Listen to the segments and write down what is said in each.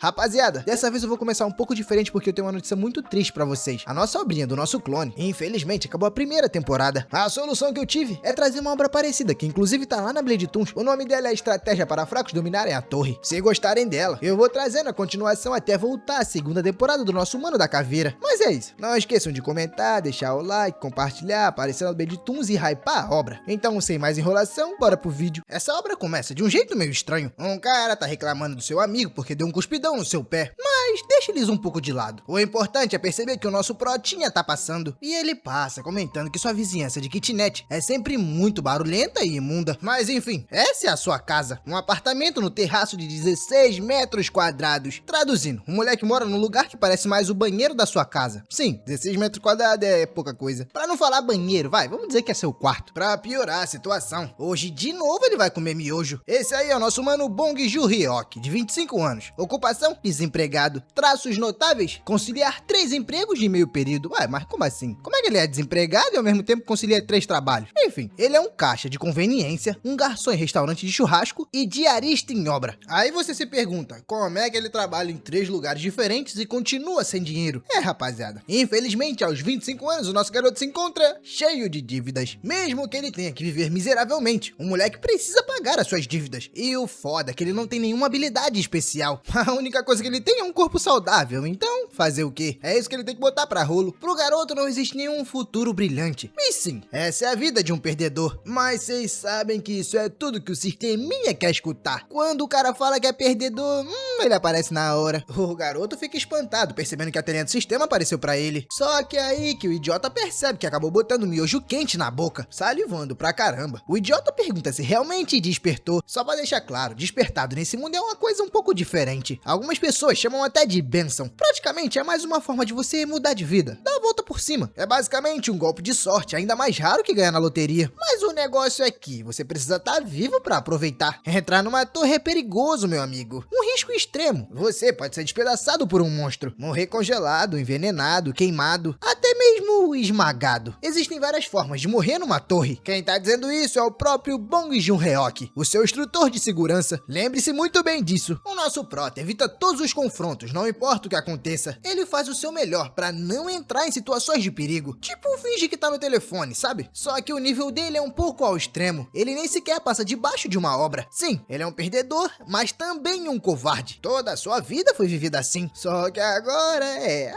Rapaziada, dessa vez eu vou começar um pouco diferente porque eu tenho uma notícia muito triste pra vocês. A nossa obrinha do nosso clone, infelizmente, acabou a primeira temporada. A solução que eu tive é trazer uma obra parecida, que inclusive tá lá na Blade Toons. O nome dela é Estratégia para Fracos Dominarem a Torre. Se gostarem dela, eu vou trazendo a continuação até voltar a segunda temporada do nosso Mano da Caveira. Mas é isso, não esqueçam de comentar, deixar o like, compartilhar, aparecer na Blade Toons e hypar a obra. Então, sem mais enrolação, bora pro vídeo. Essa obra começa de um jeito meio estranho. Um cara tá reclamando do seu amigo porque deu um cuspidão no seu pé, mas deixa eles um pouco de lado. O importante é perceber que o nosso protinha tá passando, e ele passa comentando que sua vizinhança de kitnet é sempre muito barulhenta e imunda. Mas enfim, essa é a sua casa, um apartamento no terraço de 16 metros quadrados. Traduzindo, o moleque mora num lugar que parece mais o banheiro da sua casa. Sim, 16 metros quadrados é pouca coisa. Pra não falar banheiro, vamos dizer que é seu quarto. Pra piorar a situação, hoje de novo ele vai comer miojo. Esse aí é o nosso mano Bong Joon-hyuk, de 25 anos. Ocupação, desempregado. Traços notáveis, conciliar 3 empregos de meio período. Ué, mas como assim? Como é que ele é desempregado e ao mesmo tempo concilia 3 trabalhos? Enfim, ele é um caixa de conveniência, um garçom em restaurante de churrasco e diarista em obra. Aí você se pergunta, como é que ele trabalha em 3 lugares diferentes e continua sem dinheiro? Rapaziada, infelizmente aos 25 anos o nosso garoto se encontra cheio de dívidas. Mesmo que ele tenha que viver miseravelmente, o moleque precisa pagar as suas dívidas. E o foda é que ele não tem nenhuma habilidade especial. A única coisa que ele tem é um corpo saudável, então fazer o quê? É isso que ele tem que botar pra rolo. Pro garoto não existe nenhum futuro brilhante. E sim, essa é a vida de um perdedor. Mas vocês sabem que isso é tudo que o sisteminha quer escutar. Quando o cara fala que é perdedor, ele aparece na hora. O garoto fica espantado, percebendo que a telinha do sistema apareceu pra ele. Só que é aí que o idiota percebe que acabou botando miojo quente na boca, salivando pra caramba. O idiota pergunta se realmente despertou. Só pra deixar claro, despertado nesse mundo é uma coisa um pouco diferente. Algumas pessoas chamam até de bênção. Praticamente é mais uma forma de você mudar de vida, dar a volta por cima. É basicamente um golpe de sorte, ainda mais raro que ganhar na loteria. Mas o negócio é que você precisa estar vivo pra aproveitar. Entrar numa torre é perigoso, meu amigo. Um risco extremo. Você pode ser despedaçado por um monstro, morrer congelado, envenenado, queimado, até mesmo esmagado. Existem várias formas de morrer numa torre. Quem tá dizendo isso é o próprio Bong Joon-hyuk, o seu instrutor de segurança. Lembre-se muito bem disso. O nosso prota evita todos os confrontos, não importa o que aconteça. Ele faz o seu melhor pra não entrar em situações de perigo. Tipo, finge que tá no telefone, sabe? Só que o nível dele é um pouco ao extremo. Ele nem sequer passa debaixo de uma obra. Sim, ele é um perdedor, mas também um covarde. Toda a sua vida foi vivida assim. Só que agora,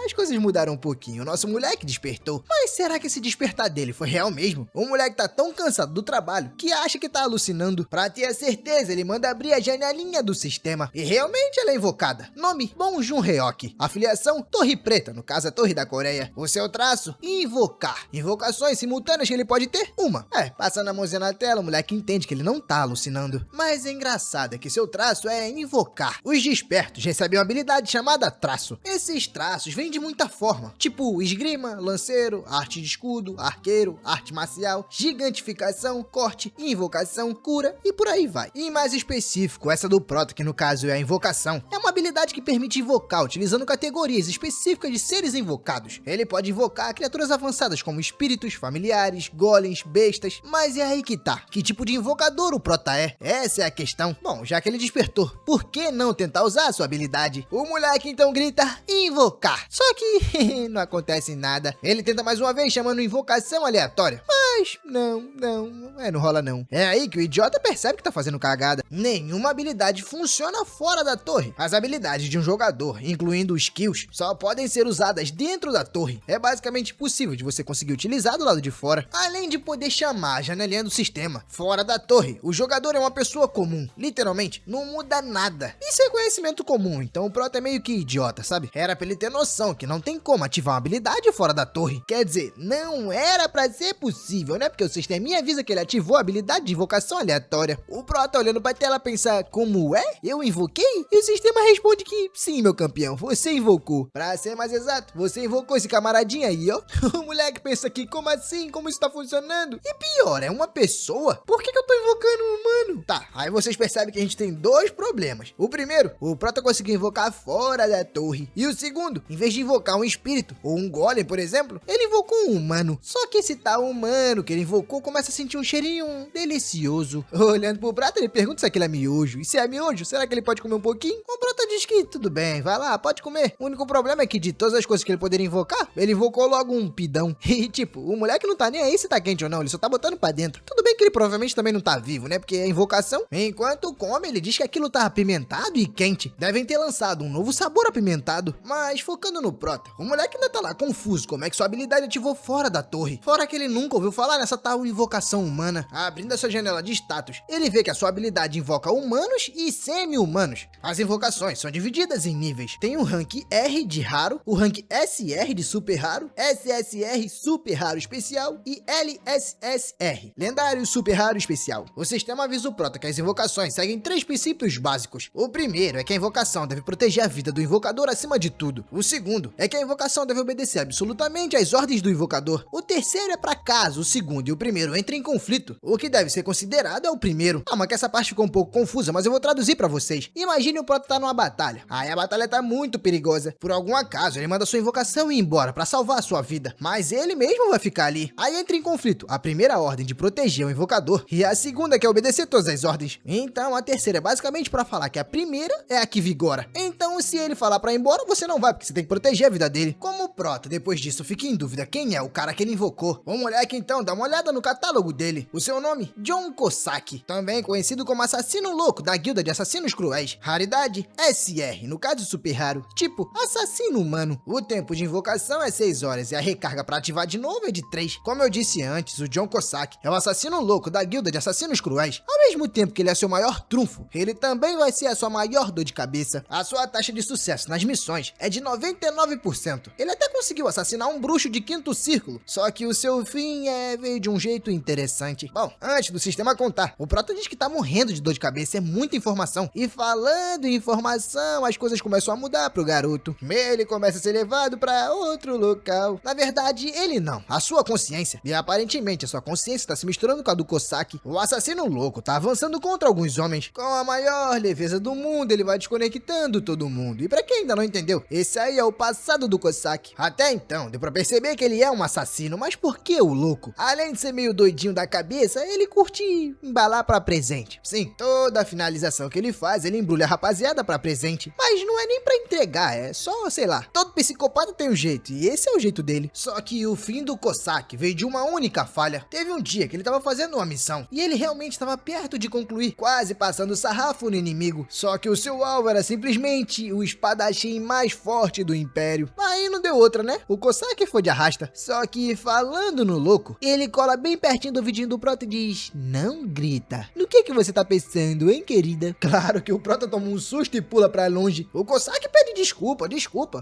as coisas mudaram um pouquinho. O nosso moleque despertou. Mas será que esse despertar dele foi real mesmo? O moleque tá tão cansado do trabalho que acha que tá alucinando. Pra ter a certeza, ele manda abrir a janelinha do sistema. E realmente ela é invocada. Nome, Bong Joon-hyuk. Afiliação, Torre Preta, no caso a Torre da Coreia. O seu traço, invocar. Invocações simultâneas que ele pode ter? Uma. Passando a mãozinha na tela, o moleque entende que ele não tá alucinando. Mas é engraçado é que seu traço é invocar. Os despertos recebem uma habilidade chamada traço. Esses traços vêm de muita forma. Tipo esgrima, lanceiro, arte de escudo, arqueiro, arte marcial, gigantificação, corte, invocação, cura e por aí vai. E mais específico, essa do prota, que no caso é a invocação, é uma habilidade que permite invocar utilizando categorias específicas de seres invocados. Ele pode invocar criaturas avançadas como espíritos, familiares, golems, bestas, mas é aí que tá. Que tipo de invocador o prota é? Essa é a questão. Bom, já que ele despertou, por que não tentar usar a sua habilidade? O moleque então grita invocar. Só que não acontece nada. Ele tenta mais uma vez chamando invocação aleatória. Mas não rola não. É aí que o idiota percebe que tá fazendo cagada. Nenhuma habilidade funciona fora da torre. As habilidades de um jogador, incluindo skills, só podem ser usadas dentro da torre. É basicamente impossível de você conseguir utilizar do lado de fora. Além de poder chamar a janelinha do sistema. Fora da torre, o jogador é uma pessoa comum. Literalmente, não muda nada. Isso é conhecimento comum, então o prota é meio que idiota, sabe? Era pra ele ter noção que não tem como ativar uma habilidade fora da torre. Quer dizer, não era pra ser possível, né? Porque o sisteminha avisa que ele ativou a habilidade de invocação aleatória. O prota olhando pra tela pensa, como é? Eu invoquei? E o sistema responde que sim, meu campeão, você invocou. Pra ser mais exato, você invocou esse camaradinha aí, ó. O moleque pensa que, como assim? Como isso tá funcionando? E pior, é uma pessoa? Por que eu tô invocando um humano? Tá, aí vocês percebem que a gente tem 2 problemas. O primeiro, o prota conseguiu invocar fora da torre. E o segundo, em vez de invocar um espírito ou um golem, por exemplo, cérebro. Ele invocou um humano. Só que esse tal humano que ele invocou começa a sentir um cheirinho delicioso. Olhando pro prato, ele pergunta se aquilo é miojo. E se é miojo, será que ele pode comer um pouquinho? O Prota diz que tudo bem, vai lá, pode comer. O único problema é que de todas as coisas que ele poderia invocar, ele invocou logo um pidão. E tipo, o moleque não tá nem aí se tá quente ou não, ele só tá botando pra dentro. Tudo bem que ele provavelmente também não tá vivo, né? Porque é invocação. Enquanto come, ele diz que aquilo tá apimentado e quente. Devem ter lançado um novo sabor apimentado. Mas focando no Prota, o moleque ainda tá lá confuso como é que sua habilidade ativou fora da torre. Fora que ele nunca ouviu falar nessa tal invocação humana. Abrindo a sua janela de status, ele vê que a sua habilidade invoca humanos e semi-humanos. As invocações são divididas em níveis. Tem o rank R de raro, o rank SR de super raro, SSR super raro especial e LSSR, lendário super raro especial. O sistema avisa o Prota que as invocações seguem 3 princípios básicos. O primeiro é que a invocação deve proteger a vida do invocador acima de tudo. O segundo é que a invocação deve obedecer absolutamente às ordens do invocador. O terceiro é para caso o segundo e o primeiro entrem em conflito. O que deve ser considerado é o primeiro. Calma que essa parte ficou um pouco confusa, mas eu vou traduzir para vocês. Imagine o Prota tá numa batalha. Aí a batalha tá muito perigosa. Por algum acaso, ele manda sua invocação ir embora para salvar a sua vida. Mas ele mesmo vai ficar ali. Aí entra em conflito a primeira ordem de proteger o invocador e a segunda que é obedecer todas as ordens. Então a terceira é basicamente para falar que a primeira é a que vigora. Então se ele falar para ir embora, você não vai, porque você tem que proteger a vida dele. Como o Prota depois disso fica em dúvida quem é o cara que ele invocou, o moleque então dá uma olhada no catálogo dele. O seu nome? John Cossack, também conhecido como assassino louco da guilda de assassinos cruéis. Raridade? SR, no caso super raro, tipo assassino humano. O tempo de invocação é 6 horas e a recarga para ativar de novo é de 3. Como eu disse antes, o John Cossack é o assassino louco da guilda de assassinos cruéis. Ao mesmo tempo que ele é seu maior trunfo, ele também vai ser a sua maior dor de cabeça. A sua taxa de sucesso nas missões é de 99%. Ele até conseguiu assassinar um bruxo de 5º círculo, só que o seu fim veio de um jeito interessante. Bom, antes do sistema contar, o Prota diz que tá morrendo de dor de cabeça, é muita informação. E falando em informação, as coisas começam a mudar pro garoto. Ele começa a ser levado pra outro local. Na verdade, ele não, a sua consciência. E aparentemente a sua consciência tá se misturando com a do Cossack. O assassino louco tá avançando contra alguns homens. Com a maior leveza do mundo, ele vai desconectando todo mundo. E pra quem ainda não entendeu, esse aí é o passado do Cossack. Até então, deu pra perceber que ele é um assassino, mas por que o louco? Além de ser meio doidinho da cabeça, ele curte embalar pra presente. Sim, toda a finalização que ele faz, ele embrulha a rapaziada pra presente. Mas não é nem pra entregar, é só, sei lá. Todo psicopata tem um jeito, e esse é o jeito dele. Só que o fim do Cossack veio de uma única falha. Teve um dia que ele tava fazendo uma missão, e ele realmente estava perto de concluir, quase passando o sarrafo no inimigo. Só que o seu alvo era simplesmente o espadachim mais forte do Império. Aí não deu outra, né? O Cossack foi de arrasta. Só que falando no louco, ele cola bem pertinho do vidinho do Prota e diz: não grita. No que você tá pensando, hein, querida? Claro que o Prota toma um susto e pula pra longe. O Cossack pede desculpa.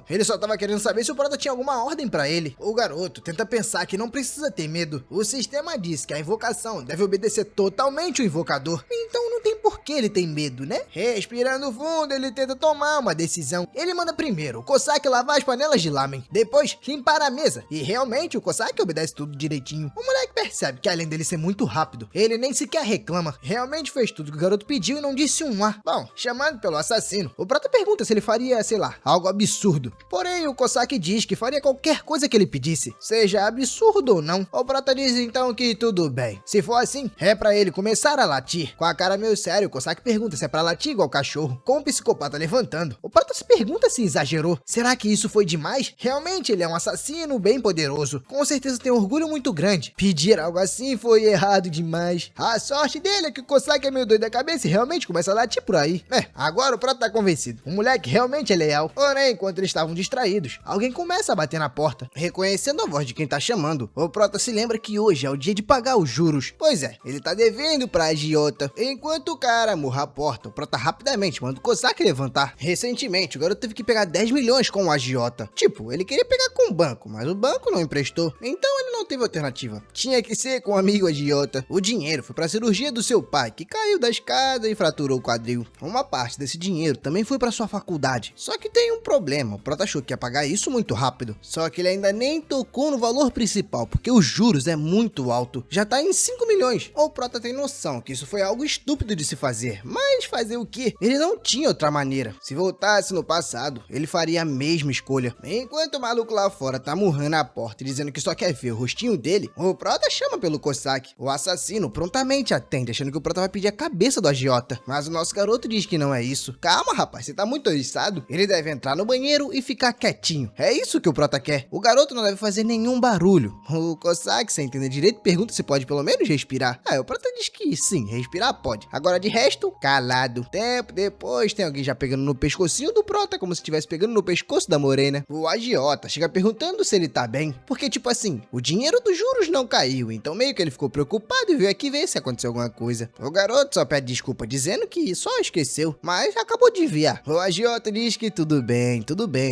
Ele só tava querendo saber se o Prota tinha alguma ordem pra ele. O garoto tenta pensar que não precisa ter medo. O sistema diz que a invocação deve obedecer totalmente o invocador. Então não tem por que ele ter medo, né? Respirando fundo, ele tenta tomar uma decisão. Ele manda primeiro o Cossack lavar as panelas de lamen, depois limpar a mesa. E realmente o Cossack obedece tudo direitinho. O moleque percebe que além dele ser muito rápido, ele nem sequer reclama. Realmente fez tudo que o garoto pediu e não disse um A. Bom, chamado pelo assassino, o Prota pergunta se ele faria, sei lá, algo absurdo. Porém, o Cossack diz que faria qualquer coisa que ele pedisse, seja absurdo ou não. O Prota diz então que tudo bem. Se for assim, é pra ele começar a latir. Com a cara meio séria, o Cossack pergunta se é pra latir igual cachorro, com o psicopata levantando. O Prota se pergunta se exagerou. Será que isso foi demais? Realmente ele é um assassino bem poderoso. Com certeza tem um orgulho muito grande. Pedir algo assim foi errado demais. A sorte dele é que o Cossack é meio doido da cabeça e realmente começa a latir por aí. Agora o Prota tá convencido. O moleque realmente é leal. Porém, enquanto eles estavam distraídos, alguém começa a bater na porta. Reconhecendo a voz de quem tá chamando, o Prota se lembra que hoje é o dia de pagar os juros. Pois é, ele tá devendo pra agiota. Enquanto o cara murra a porta, o Prota rapidamente manda o Cossack levantar. Recentemente, o garoto teve que pegar 10 milhões com o agiota. Tipo, ele queria pegar com o banco, mas o banco não emprestou. Então ele não teve alternativa. Tinha que ser com o amigo agiota. O dinheiro foi pra cirurgia do seu pai, que caiu da escada e fraturou o quadril. Uma parte desse dinheiro também foi pra sua faculdade. Só que tem um problema, o Prota achou que ia pagar isso muito rápido. Só que ele ainda nem tocou no valor principal, porque os juros é muito alto. Já tá em 5 milhões. O Prota tem noção que isso foi algo estúpido de se fazer. Mas fazer o quê? Ele não tinha outra maneira. Se voltar voltasse no passado, ele faria a mesma escolha. Enquanto o maluco lá fora tá murrando a porta e dizendo que só quer ver o rostinho dele, o Prota chama pelo Cossack. O assassino prontamente atende, achando que o Prota vai pedir a cabeça do agiota. Mas o nosso garoto diz que não é isso. Calma, rapaz, você tá muito oriçado. Ele deve entrar no banheiro e ficar quietinho. É isso que o Prota quer. O garoto não deve fazer nenhum barulho. O Cossack, sem entender direito, pergunta se pode pelo menos respirar. O Prota diz que sim, respirar pode. Agora de resto, calado. Tempo depois, tem alguém já pegando no pescocinho do Prota, como se estivesse pegando no pescoço da morena. O agiota chega perguntando se ele tá bem. Porque, tipo assim, o dinheiro dos juros não caiu, então meio que ele ficou preocupado e veio aqui ver se aconteceu alguma coisa. O garoto só pede desculpa, dizendo que só esqueceu, mas acabou de enviar. O agiota diz que tudo bem,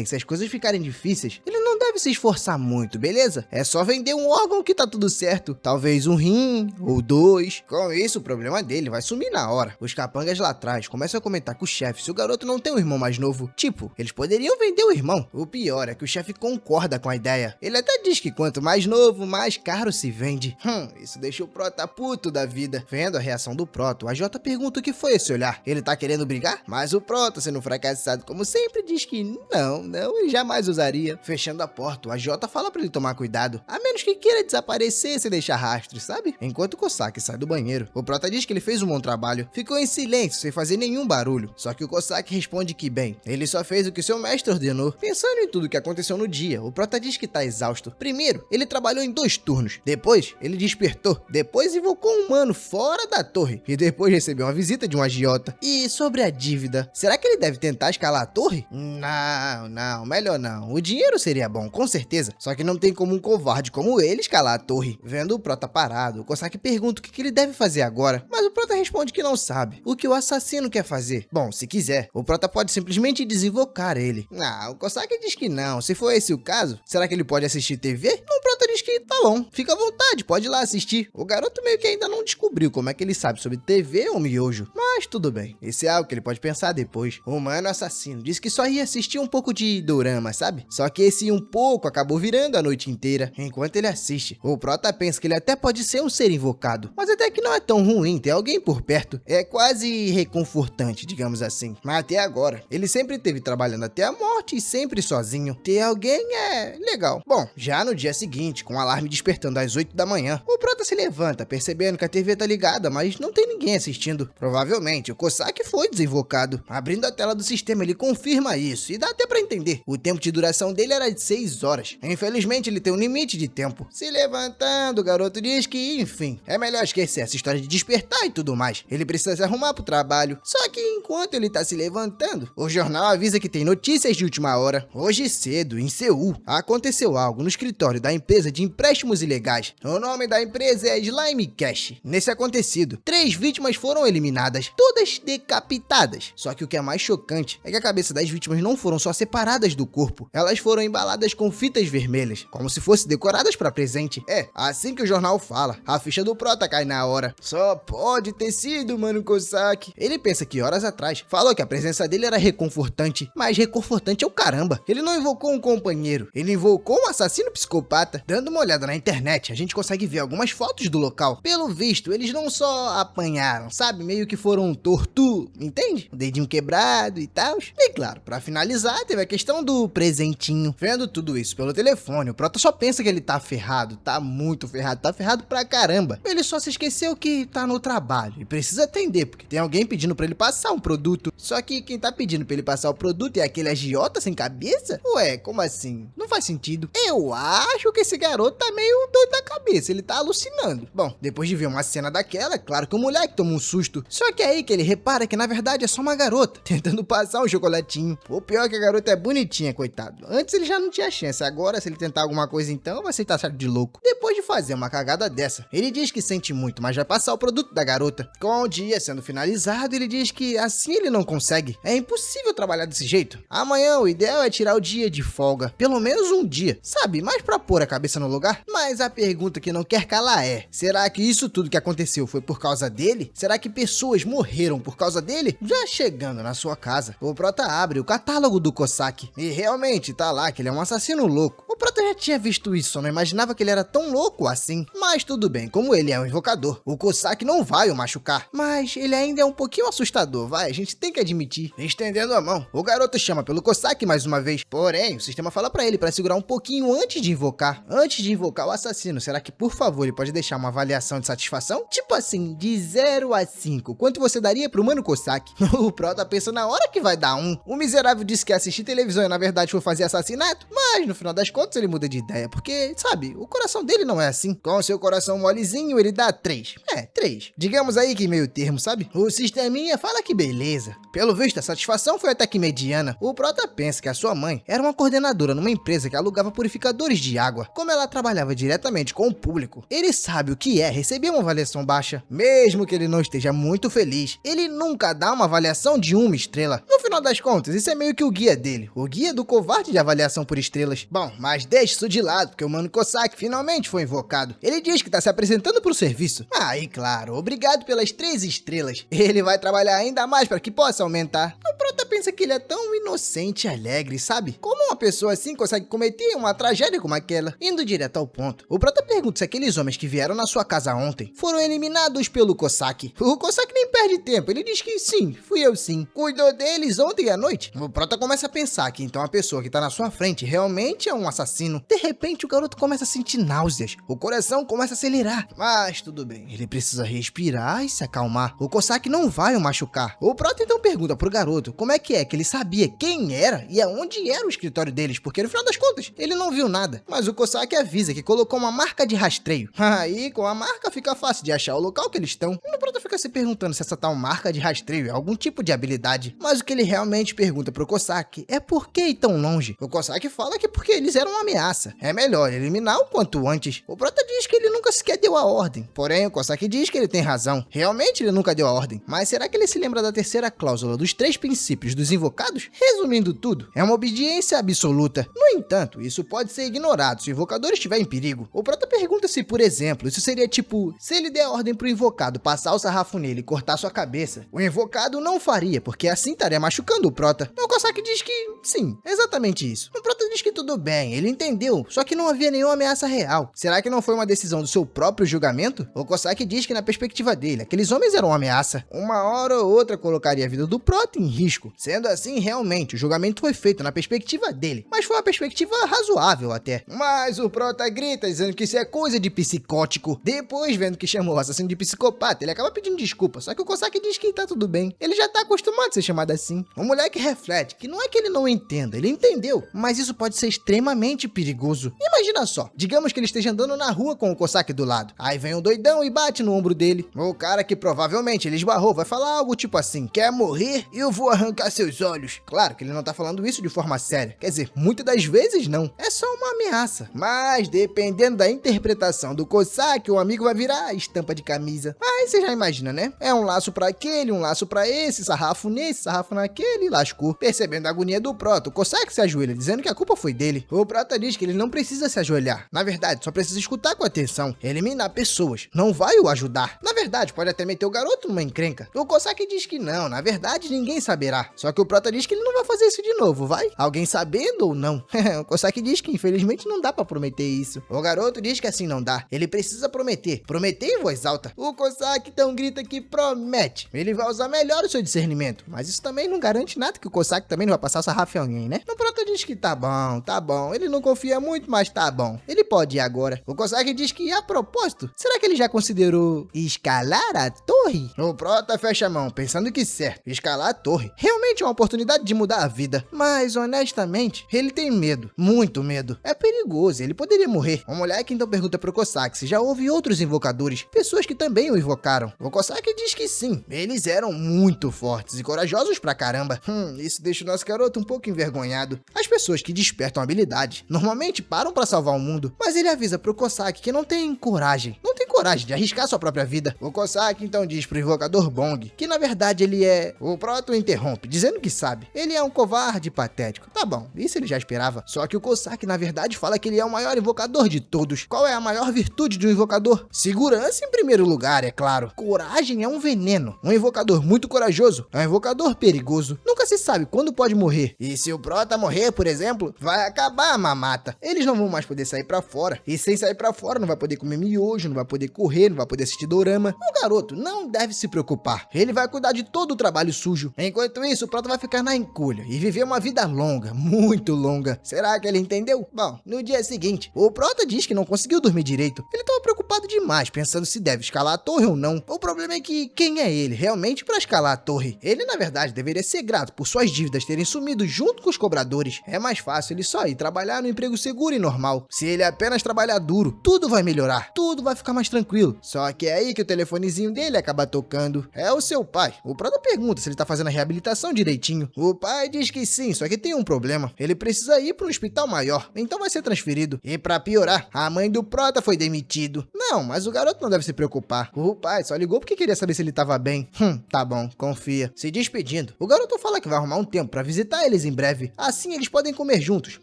se as coisas ficarem difíceis, ele não deve se esforçar muito, beleza? É só vender um órgão que tá tudo certo, talvez um rim ou 2. Com isso, o problema dele vai sumir na hora. Os capangas lá atrás começam a comentar com o chefe se o garoto não tem um irmão mais novo. Tipo, eles poderiam vender o irmão. O pior é que o chefe concorda com a ideia. Ele até diz que quanto mais novo, mais caro se vende. Isso deixa o Prota puto da vida. Vendo a reação do Prota, o AJ pergunta o que foi esse olhar. Ele tá querendo brigar? Mas o Prota, sendo fracassado como sempre, diz que não, ele jamais usaria. Fechando a porta, o AJ fala pra ele tomar cuidado, a menos que queira desaparecer sem deixar rastros, sabe? Enquanto o Cossack sai do banheiro, o Prota diz que ele fez um bom trabalho. Ficou em silêncio, sem fazer nenhum barulho. Só que o Cossack responde que bem, ele só fez o que seu mestre ordenou. Pensando em tudo que aconteceu no dia, o Prota diz que tá exausto. Primeiro, ele trabalhou em 2 turnos. Depois, ele despertou. Depois, invocou um humano fora da torre. E depois recebeu uma visita de um agiota. E sobre a dívida, será que ele deve tentar escalar a torre? Não, melhor não. O dinheiro seria bom, com certeza. Só que não tem como um covarde como ele escalar a torre. Vendo o Prota parado, o Cossack pergunta o que ele deve fazer agora. Mas o Prota responde que não sabe. O que o assassino quer fazer? Bom, se quiser, o Prota pode simplesmente desinvocar ele. O Cossack diz que não. Se for esse o caso, será que ele pode assistir TV? O Prota diz que tá bom, fica à vontade, pode ir lá assistir. O garoto meio que ainda não descobriu como é que ele sabe sobre TV ou miojo, mas tudo bem, esse é algo que ele pode pensar depois. O mano assassino disse que só ia assistir um pouco de dorama, sabe? Só que esse um pouco acabou virando a noite inteira. Enquanto ele assiste, o Prota pensa que ele até pode ser um ser invocado, mas até que não é tão ruim ter alguém por perto. É quase reconfortante, digamos assim. Mas até agora, ele sempre esteve trabalhando até a morte e sempre sozinho. Ter alguém é legal. Bom, já no dia seguinte, com o alarme despertando às 8 da manhã, o Prota se levanta, percebendo que a TV tá ligada, mas não tem ninguém assistindo. Provavelmente, o Cossack foi desinvocado. Abrindo a tela do sistema, ele confirma isso, e dá até pra entender. O tempo de duração dele era de 6 horas. Infelizmente, ele tem um limite de tempo. Se levantando, o garoto diz que, enfim, é melhor esquecer essa história de despertar e tudo mais. Ele precisa se arrumar pro trabalho. Só que enquanto ele tá se levantando, o jornal avisa que tem notícias de última hora. Hoje cedo, em Seul, aconteceu algo no escritório da empresa de empréstimos ilegais. O nome da empresa é Slime Cash. Nesse acontecido, 3 vítimas foram eliminadas, todas decapitadas. Só que o que é mais chocante é que a cabeça das vítimas não foram só separadas do corpo, elas foram embaladas com fitas vermelhas, como se fossem decoradas para presente. É, assim que o jornal fala, a ficha do Prota cai na hora. Só pode ter sido, mano, Cossack. Ele pensa que horas atrás falou que a presença dele era reconfortante, mas reconfortante é o caramba. Ele não invocou um companheiro, ele invocou um assassino psicopata. Dando uma olhada na internet, a gente consegue ver algumas fotos do local. Pelo visto, eles não só apanharam, sabe? Meio que foram tortu, entende? O dedinho quebrado e tal. E claro, pra finalizar, teve a questão do presentinho. Vendo tudo isso pelo telefone, o Prota só pensa que ele tá ferrado, tá muito ferrado, tá ferrado pra caramba. Ele só se esqueceu que tá no trabalho e precisa atender, porque tem alguém pedindo pra ele passar um produto. Só que quem tá pedindo pra ele passar o produto é aquele agiota sem cabeça? Ué, como assim? Não faz sentido. Eu acho que esse garoto tá meio doido da cabeça, ele tá alucinando. Bom, depois de ver uma cena daquela, é claro que o moleque toma um susto. Só que é aí que ele repara que na verdade é só uma garota, tentando passar um chocolatinho. O pior é que a garota é bonitinha, coitado. Antes ele já não tinha chance, agora se ele tentar alguma coisa então, vai ser taxado de louco. Depois de fazer uma cagada dessa, ele diz que sente muito, mas vai passar o produto da garota. Com o dia sendo finalizado, ele diz que assim ele não consegue. É impossível trabalhar desse jeito. Amanhã o ideal é tirar o dia de folga, pelo menos um dia, sabe? Mais pra pôr a cabeça no lugar. Mas a pergunta que não quer calar é: será que isso tudo que aconteceu foi por causa dele? Será que pessoas morreram por causa dele? Já chegando na sua casa, o Prota abre o catálogo do Cossack e realmente tá lá que ele é um assassino louco. O Prota já tinha visto isso, só não imaginava que ele era tão louco assim. Mas tudo bem, como ele é um invocador, o Cossack não vai o machucar. Mas ele ainda é um pouquinho assustador, vai, a gente tem que admitir. Estendendo a mão, o garoto chama pelo Cossack mais uma vez. Porém, o sistema fala pra ele pra segurar um pouquinho antes de invocar. Antes de invocar o assassino, será que, por favor, ele pode deixar uma avaliação de satisfação? Tipo assim, de 0 a 5, quanto você daria pro mano Cossack? O Prota pensa na hora que vai dar 1. O miserável disse que assistir televisão e na verdade foi fazer assassinato, mas no final das contas ele muda de ideia, porque, sabe, o coração dele não é assim. Com seu coração molezinho, ele dá 3. 3. Digamos aí que meio termo, sabe? O sisteminha fala que beleza. Pelo visto, a satisfação foi até que mediana. O Prota pensa que a sua mãe era uma coordenadora numa empresa que alugava purificadores de água. Como ela trabalhava diretamente com o público, ele sabe o que é receber uma avaliação baixa. Mesmo que ele não esteja muito feliz, ele nunca dá uma avaliação de 1 estrela. No final das contas, isso é meio que o guia dele. O guia do covarde de avaliação por estrelas. Bom, mas deixa isso de lado, porque o mano Cossack finalmente foi invocado. Ele diz que tá se apresentando pro serviço. Aí, claro, obrigado pelas 3 estrelas. Ele vai trabalhar ainda mais para que possa aumentar. O Prota pensa que ele é tão inocente e alegre, sabe? Como uma pessoa assim consegue cometer uma tragédia como aquela? Indo direto ao ponto, o Prota pergunta se aqueles homens que vieram na sua casa ontem foram eliminados pelo Cossack. O Cossack nem perde tempo, ele diz que sim, fui eu sim. Cuidou deles ontem à noite? O Prota começa a pensar que então a pessoa que tá na sua frente realmente é um assassino. De repente o garoto começa a sentir náuseas, o coração começa a acelerar. Mas tudo bem, ele precisa respirar e se acalmar. O Cossack não vai o machucar. O Prota então pergunta pro garoto como é que ele sabia quem era e aonde era o escritório deles, porque no final das contas ele não viu nada. Mas o Cossack avisa que colocou uma marca de rastreio. Aí com a marca fica fácil de achar o local que eles estão. O Prota fica se perguntando se essa tal marca de rastreio é algum tipo de habilidade. Mas o que ele realmente pergunta pro Cossack é por que ir tão longe. O Cossack fala que porque eles eram uma ameaça. É melhor eliminar o quanto antes. O Prota diz que ele nunca sequer deu a ordem. Porém, o Cossack diz que ele tem razão. Realmente ele nunca deu a ordem. Mas será que ele se lembra da terceira cláusula dos 3 princípios dos invocados? Resumindo tudo, é uma obediência absoluta. No entanto, isso pode ser ignorado se o invocador estiver em perigo. O Prota pergunta se, por exemplo, isso seria tipo, se ele der a ordem pro invocado passar o sarrafo nele e cortar sua cabeça, o invocado não faria, porque assim estaria machucando o Prota. O Cossack diz que sim, exatamente isso. O Prota diz que tudo bem, ele entendeu, só que não havia nenhuma ameaça real. Será que não foi uma decisão do seu próprio julgamento? O Cossack diz que na perspectiva dele, aqueles homens eram uma ameaça. Uma hora ou outra colocaria a vida do Prota em risco. Sendo assim, realmente, o julgamento foi feito na perspectiva dele, mas foi uma perspectiva razoável até. Mas o Prota grita dizendo que isso é coisa de psicótico. Depois, vendo que chamou o assassino de psicopata, ele acaba pedindo desculpa, só que o Cossack diz que tá tudo bem. Ele já tá acostumado a ser chamado assim. O moleque reflete que não é que ele não entenda, ele entendeu, mas isso pode ser extremamente perigoso. Imagina só, digamos que ele esteja andando na rua com o Cossack do lado. Aí vem um doidão e bate no ombro dele. O cara que provavelmente ele esbarrou vai falar algo tipo assim, quer morrer? Eu vou arrancar seus olhos. Claro que ele não tá falando isso de forma séria. Quer dizer, muitas das vezes não. É só uma ameaça. Mas dependendo da interpretação do Cossack, o amigo vai virar estampa de camisa. Aí você já imagina, né? É um laço pra aquele, um laço pra esse, sarrafo nesse, sarrafo naquele e lascou. Percebendo a agonia do Prota, o Cossack se ajoelha, dizendo que a culpa foi dele. O Prota diz que ele não precisa se ajoelhar. Na verdade, só precisa escutar com atenção. Eliminar pessoas. Não vai o ajudar. Na verdade, pode até meter o garoto numa encrenca. O Cossack diz que não. Na verdade, ninguém saberá. Só que o Prota diz que ele não vai fazer isso de novo, vai? Alguém sabendo ou não? O Cossack diz que infelizmente não dá pra prometer isso. O garoto diz que assim não dá. Ele precisa prometer. Prometer em voz alta. O Cossack então grita que promete. Ele vai usar melhor o seu discernimento. Mas isso também não garante nada, que o Cossack também não vai passar sarrafo em alguém, né? O Prota diz que tá bom, tá bom. Ele não confia muito, mas tá bom. Ele pode ir agora. O Cossack diz que, a propósito, será que ele já considerou escalar a torre? O Prota fecha a mão, pensando que certo, escalar a torre realmente é uma oportunidade de mudar a vida. Mas, honestamente, ele tem medo, muito medo. É perigoso, ele poderia morrer. O moleque então pergunta pro Cossack se já houve outros invocadores, pessoas que também o invocaram. O Cossack diz que sim, eles eram muito fortes e corajosos pra caramba. Isso deixa o nosso garoto um pouco envergonhado. As pessoas que despertam habilidade normalmente param pra salvar o mundo, mas ele avisa pro Cossack que não tem coragem. Não tem coragem coragem de arriscar sua própria vida. O Cossack então diz pro invocador Bong que na verdade ele é... O Proto o interrompe, dizendo que sabe. Ele é um covarde patético. Tá bom, isso ele já esperava. Só que o Cossack na verdade fala que ele é o maior invocador de todos. Qual é a maior virtude de um invocador? Segurança em primeiro lugar, é claro. Coragem é um veneno. Um invocador muito corajoso é um invocador perigoso. Nunca se sabe quando pode morrer. E se o Prota morrer, por exemplo, vai acabar a mamata. Eles não vão mais poder sair pra fora. E sem sair pra fora, não vai poder comer miojo, não vai poder correr, não vai poder assistir dorama. O garoto não deve se preocupar. Ele vai cuidar de todo o trabalho sujo. Enquanto isso, o Prota vai ficar na encolha e viver uma vida longa, muito longa. Será que ele entendeu? Bom, no dia seguinte, o Prota diz que não conseguiu dormir direito. Ele estava preocupado demais, pensando se deve escalar a torre ou não. O problema é que quem é ele realmente para escalar a torre? Ele, na verdade, deveria ser grato por suas dívidas terem sumido junto com os cobradores. É mais fácil ele só ir trabalhar no emprego seguro e normal. Se ele apenas trabalhar duro, tudo vai melhorar, tudo vai ficar mais tranquilo. Só que é aí que o telefonezinho dele acaba tocando. É o seu pai. O Prota pergunta se ele tá fazendo a reabilitação direitinho. O pai diz que sim, só que tem um problema. Ele precisa ir para um hospital maior, então vai ser transferido. E pra piorar, a mãe do Prota foi demitido. Não, mas o garoto não deve se preocupar. O pai só ligou porque queria saber se ele tava bem. Tá bom, confia. Se despedindo, o garoto fala que vai arrumar um tempo pra visitar eles em breve. Assim eles podem comer juntos.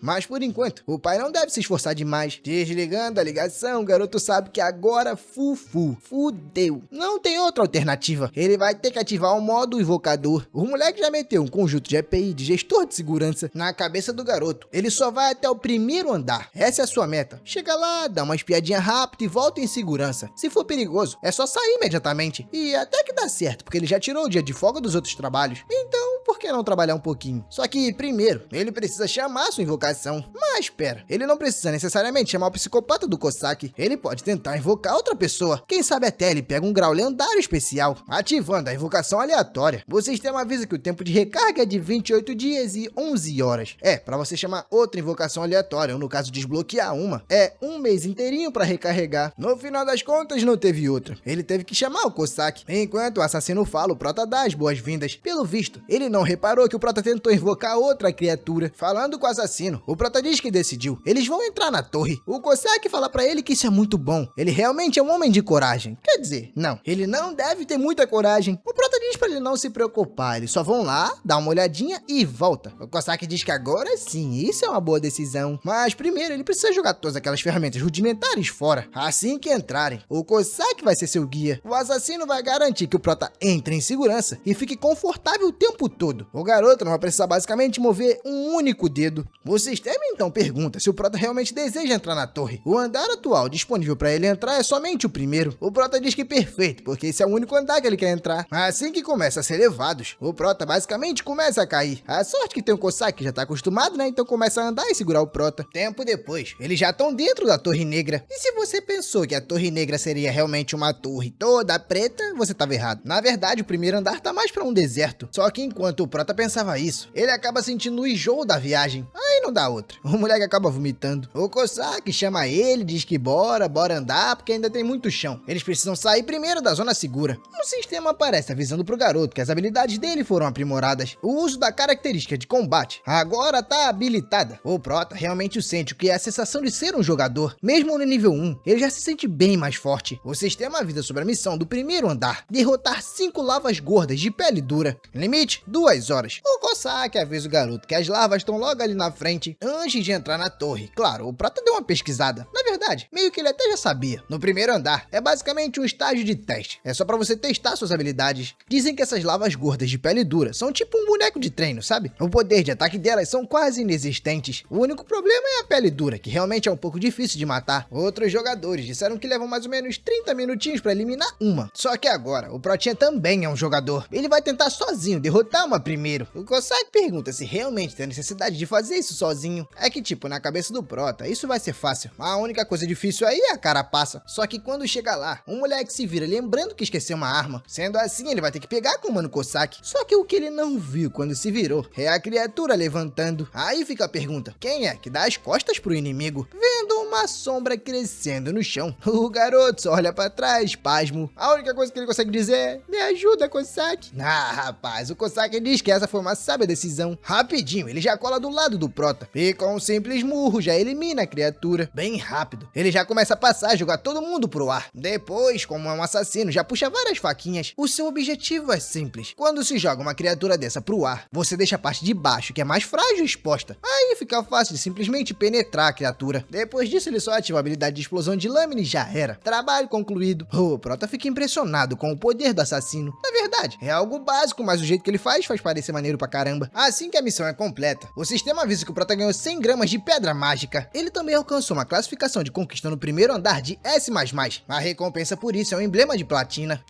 Mas por enquanto, o pai não deve se esforçar demais. Desligando a ligação, o garoto sabe que agora fudeu. Não tem outra alternativa. Ele vai ter que ativar o modo invocador. O moleque já meteu um conjunto de EPI de gestor de segurança na cabeça do garoto. Ele só vai até o primeiro andar. Essa é a sua meta. Chega lá, dá uma espiadinha rápida e volta em segurança. Se for perigoso, é só sair imediatamente. E até que dá certo, porque ele já tirou o dia de folga dos outros trabalhos. Então, por que não trabalhar um pouquinho? Só que, primeiro, ele precisa chamar sua invocação. Mas, espera, ele não precisa necessariamente chamar o psicopata do Cossack. Ele pode tentar invocar outra pessoa. Quem sabe até ele pega um grau lendário especial, ativando a invocação aleatória. O sistema avisa que o tempo de recarga é de 28 dias e 11 horas. Pra você chamar outra invocação aleatória, ou no caso desbloquear uma, é um mês inteirinho pra recarregar. No final das contas, não teve outra. Ele teve que chamar o Cossack. Enquanto o assassino fala, o Prota dá as boas-vindas. Pelo visto, ele não reparou que o Prota tentou invocar outra criatura. Falando com o assassino, o Prota diz que decidiu. Eles vão entrar na torre. O Cossack fala pra ele que isso é muito bom. Ele realmente é um homem de coragem. Quer dizer, não. Ele não deve ter muita coragem. O Prota diz pra ele não se preocupar. Eles só vão lá, dar uma olhadinha e volta. O Cossack diz que agora sim, isso é uma boa decisão. Mas primeiro, ele precisa jogar todas aquelas ferramentas rudimentares fora. Assim que entrarem, o Cossack vai ser seu guia. O assassino vai garantir que o Prota entre em segurança e fique confortável o tempo todo. O garoto não vai precisar basicamente mover um único dedo. O sistema então pergunta se o Prota realmente deseja entrar na torre. O andar atual disponível para ele entrar é somente o primeiro. O Prota diz que perfeito, porque esse é o único andar que ele quer entrar. Assim que começa a ser levados, o Prota basicamente começa a cair. A sorte que tem o Cossack que já tá acostumado, né? Então começa a andar e segurar o Prota. Tempo depois, eles já estão dentro da Torre Negra. E se você pensou que a Torre Negra seria realmente uma torre toda preta, você tava errado. Na verdade, o primeiro andar tá mais pra um deserto. Só que enquanto o Prota pensava isso, ele acaba sentindo o enjoo da viagem. Aí não dá outra. O moleque acaba vomitando. O Cossack chama ele, diz que bora andar, porque ainda tem muito chão. Eles precisam sair primeiro da zona segura. O sistema aparece avisando pro garoto que as habilidades dele foram aprimoradas. O uso da característica de combate agora tá habilitada. O Prota realmente sente o que é a sensação de ser um jogador. Mesmo no nível 1, ele já se sente bem mais forte. O sistema avisa sobre a missão do primeiro andar: derrotar 5 lavas gordas de pele dura. Limite, 2 horas. O Cossack avisa o garoto que as lavas estão logo ali na frente, antes de entrar na torre. Claro, o Prota deu uma pesquisada. Na verdade, meio que ele até já sabia. No primeiro andar, é basicamente um estágio de teste. É só pra você testar suas habilidades. Dizem que essas lavas gordas de pele dura são tipo um boneco de treino, sabe? O poder de ataque delas são quase inexistentes. O único problema é a pele dura, que realmente é um pouco difícil de matar. Outros jogadores disseram que levam mais ou menos 30 minutinhos pra eliminar uma. Só que agora, o Protinha também é um jogador. Ele vai tentar sozinho derrotar uma primeiro. O Cossack pergunta se realmente tem necessidade de fazer isso sozinho. É que tipo, na cabeça do Prota, isso vai ser fácil. A única coisa difícil aí é a carapaça. Só que quando chega lá, o moleque se vira lembrando que esqueceu uma arma. Sendo assim, ele vai ter que pegar com o mano Cossack. Só que o que ele não viu quando se virou é a criatura levantando. Aí fica a pergunta: quem é que dá as costas pro inimigo? Vendo uma sombra crescendo no chão. O garoto só olha pra trás, pasmo. A única coisa que ele consegue dizer é: me ajuda, Kosaki. Ah, rapaz, o Kosaki diz que essa foi uma sábia decisão. Rapidinho, ele já cola do lado do prota. E com um simples murro já elimina a criatura. Bem rápido. Ele já começa a passar, jogar todo mundo pro ar. Depois, como é um assassino, já puxa várias faquinhas. O seu objetivo é simples. Quando se joga uma criatura dessa pro ar, você deixa a parte de baixo, que é mais frágil, exposta. Aí fica fácil de simplesmente penetrar a criatura. Depois disso, ele só ativa a habilidade de explosão de lâmina e já era. Trabalho concluído. O prota fica impressionado com o poder do assassino. Na verdade, é algo básico, mas o jeito que ele faz parecer maneiro pra caramba. Assim que a missão é completa, o sistema avisa que o prota ganhou 100 gramas de pedra mágica. Ele também alcançou uma classificação de conquista no primeiro andar de S++. A recompensa por isso é um emblema de platina.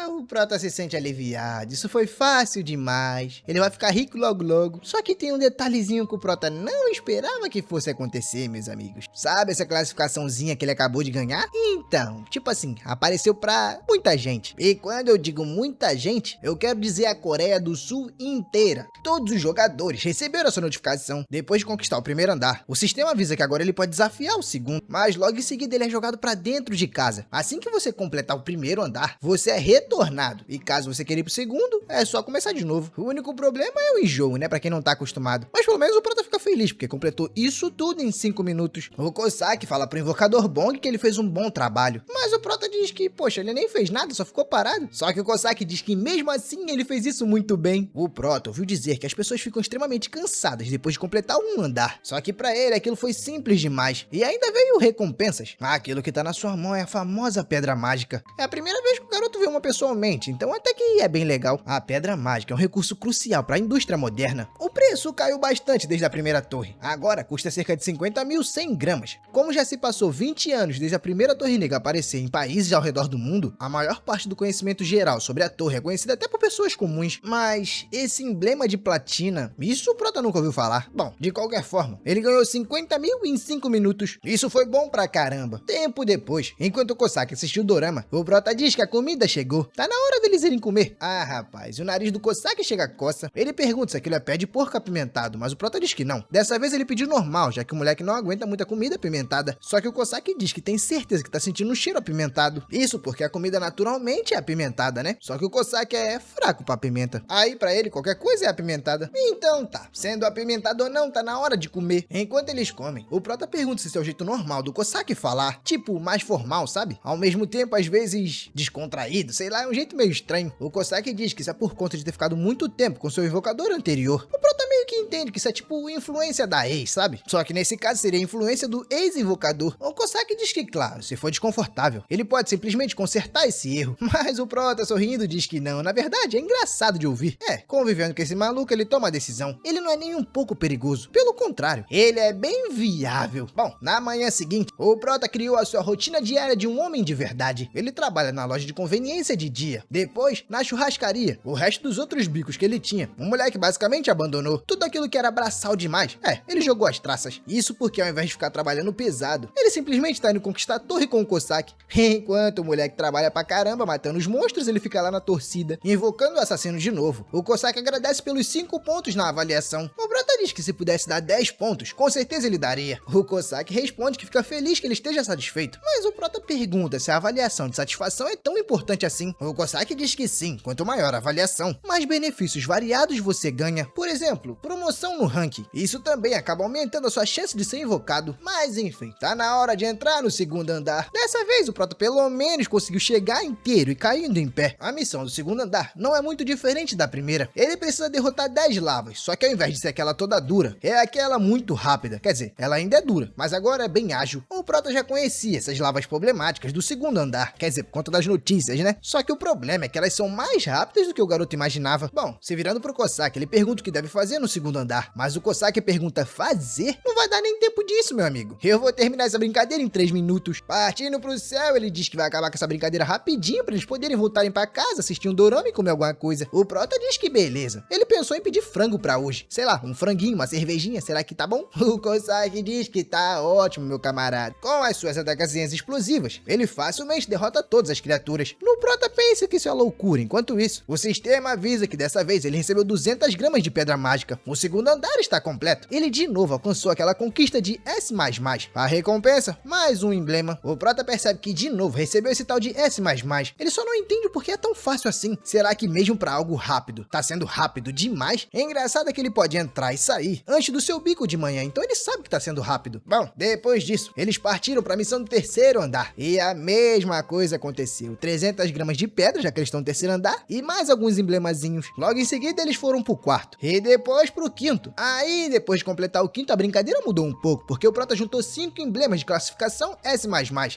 O prota se sente aliviado, isso foi fácil demais. Ele vai ficar rico logo logo. Só que tem um detalhezinho que o prota não esperava que fosse acontecer, meus amigos. Sabe essa classificaçãozinha que ele acabou de ganhar? Então, tipo assim, apareceu pra muita gente. E quando eu digo muita gente, eu quero dizer a Coreia do Sul inteira. Todos os jogadores receberam essa notificação depois de conquistar o primeiro andar. O sistema avisa que agora ele pode desafiar o segundo, mas logo em seguida ele é jogado pra dentro de casa. Assim que você completar o primeiro andar, você é retornado. E caso você queira ir pro segundo, é só começar de novo. O único problema é o enjoo, né? Pra quem não tá acostumado. Mas pelo menos o prota fica feliz, porque completou isso tudo em 5 minutos. O Kosaki fala pro invocador Bong que ele fez um bom trabalho. Mas o prota diz que, poxa, ele nem fez nada, só ficou parado. Só que o Kosaki diz que mesmo assim ele fez isso muito bem. O prota ouviu dizer que as pessoas ficam extremamente cansadas depois de completar um andar. Só que pra ele aquilo foi simples demais. E ainda veio recompensas. Aquilo que tá na sua mão é a famosa pedra mágica. É a primeira vez que o garoto vê uma pessoa então até que é bem legal. A pedra mágica é um recurso crucial para a indústria moderna. O preço caiu bastante desde a primeira torre. Agora custa cerca de 50.100 gramas. Como já se passou 20 anos desde a primeira torre negra aparecer em países ao redor do mundo, a maior parte do conhecimento geral sobre a torre é conhecida até por pessoas comuns. Mas esse emblema de platina, isso o prota nunca ouviu falar. Bom, de qualquer forma, ele ganhou 50 mil em 5 minutos. Isso foi bom pra caramba. Tempo depois, enquanto o Kosaki assistiu o dorama, o prota diz que a comida chegou. Tá na hora deles irem comer. Ah, rapaz, o nariz do Kosaki chega a coça. Ele pergunta se aquilo é pé de porco apimentado, mas o prota diz que não. Dessa vez ele pediu normal, já que o moleque não aguenta muita comida apimentada. Só que o Kosaki diz que tem certeza que tá sentindo um cheiro apimentado. Isso porque a comida naturalmente é apimentada, né? Só que o Kosaki é fraco pra pimenta. Aí pra ele qualquer coisa é apimentada. Então tá, sendo apimentado ou não, tá na hora de comer. Enquanto eles comem, o prota pergunta se esse é o jeito normal do Kosaki falar. Tipo, mais formal, sabe? Ao mesmo tempo, às vezes, descontraído, sei lá, é um jeito meio estranho. O Kosaki diz que isso é por conta de ter ficado muito tempo com seu invocador anterior. O prota meio que entende que isso é tipo influência da ex, sabe? Só que nesse caso seria a influência do ex-invocador. O Kosaki diz que, claro, se for desconfortável, ele pode simplesmente consertar esse erro. Mas o prota, sorrindo, diz que não. Na verdade, é engraçado de ouvir. Convivendo com esse maluco, ele toma a decisão. Ele não é nem um pouco perigoso. Pelo contrário, ele é bem viável. Bom, na manhã seguinte, o prota criou a sua rotina diária de um homem de verdade. Ele trabalha na loja de conveniência de dia. Depois, na churrascaria, o resto dos outros bicos que ele tinha. O moleque basicamente abandonou tudo aquilo que era braçal demais. Ele jogou as traças. Isso porque ao invés de ficar trabalhando pesado, ele simplesmente tá indo conquistar a torre com o Kosaki. Enquanto o moleque trabalha pra caramba matando os monstros, ele fica lá na torcida, invocando o assassino de novo. O Kosaki agradece pelos 5 pontos na avaliação. O prota diz que se pudesse dar 10 pontos, com certeza ele daria. O Kosaki responde que fica feliz que ele esteja satisfeito. Mas o prota pergunta se a avaliação de satisfação é tão importante assim. O Kosaki diz que sim, quanto maior a avaliação, mais benefícios variados você ganha. Por exemplo, promoção no ranking. Isso também acaba aumentando a sua chance de ser invocado. Mas enfim, tá na hora de entrar no segundo andar. Dessa vez o prota pelo menos conseguiu chegar inteiro e caindo em pé. A missão do segundo andar não é muito diferente da primeira. Ele precisa derrotar 10 lavas, só que ao invés de ser aquela toda dura, é aquela muito rápida. Quer dizer, ela ainda é dura, mas agora é bem ágil. O prota já conhecia essas lavas problemáticas do segundo andar, quer dizer, por conta das notícias, né? Só que o problema é que elas são mais rápidas do que o garoto imaginava. Bom, se virando pro Kosaki, ele pergunta o que deve fazer no segundo andar, mas o Kosaki pergunta fazer? Não vai dar nem tempo disso, meu amigo. Eu vou terminar essa brincadeira em 3 minutos. Partindo pro céu, ele diz que vai acabar com essa brincadeira rapidinho pra eles poderem voltarem pra casa, assistir um dorama e comer alguma coisa. O prota diz que beleza. Ele pensou em pedir frango pra hoje. Sei lá, um franguinho, uma cervejinha, será que tá bom? O Kosaki diz que tá ótimo, meu camarada. Com as suas adagazinhas explosivas, ele facilmente derrota todas as criaturas. No prota pensa que isso é loucura. Enquanto isso, o sistema avisa que dessa vez ele recebeu 200 gramas de pedra mágica. O segundo andar está completo. Ele de novo alcançou aquela conquista de S++. A recompensa, mais um emblema. O Prota percebe que de novo recebeu esse tal de S++. Ele só não entende por que é tão fácil assim. Será que mesmo para algo rápido, tá sendo rápido demais? É engraçado que ele pode entrar e sair antes do seu bico de manhã, então ele sabe que tá sendo rápido. Bom, depois disso, eles partiram para a missão do terceiro andar. E a mesma coisa aconteceu. 300 gramas de pedra, já que eles estão no terceiro andar, e mais alguns emblemazinhos. Logo em seguida, eles foram pro quarto. E depois pro quinto. Aí, depois de completar o quinto, a brincadeira mudou um pouco, porque o Prota juntou 5 emblemas de classificação S++.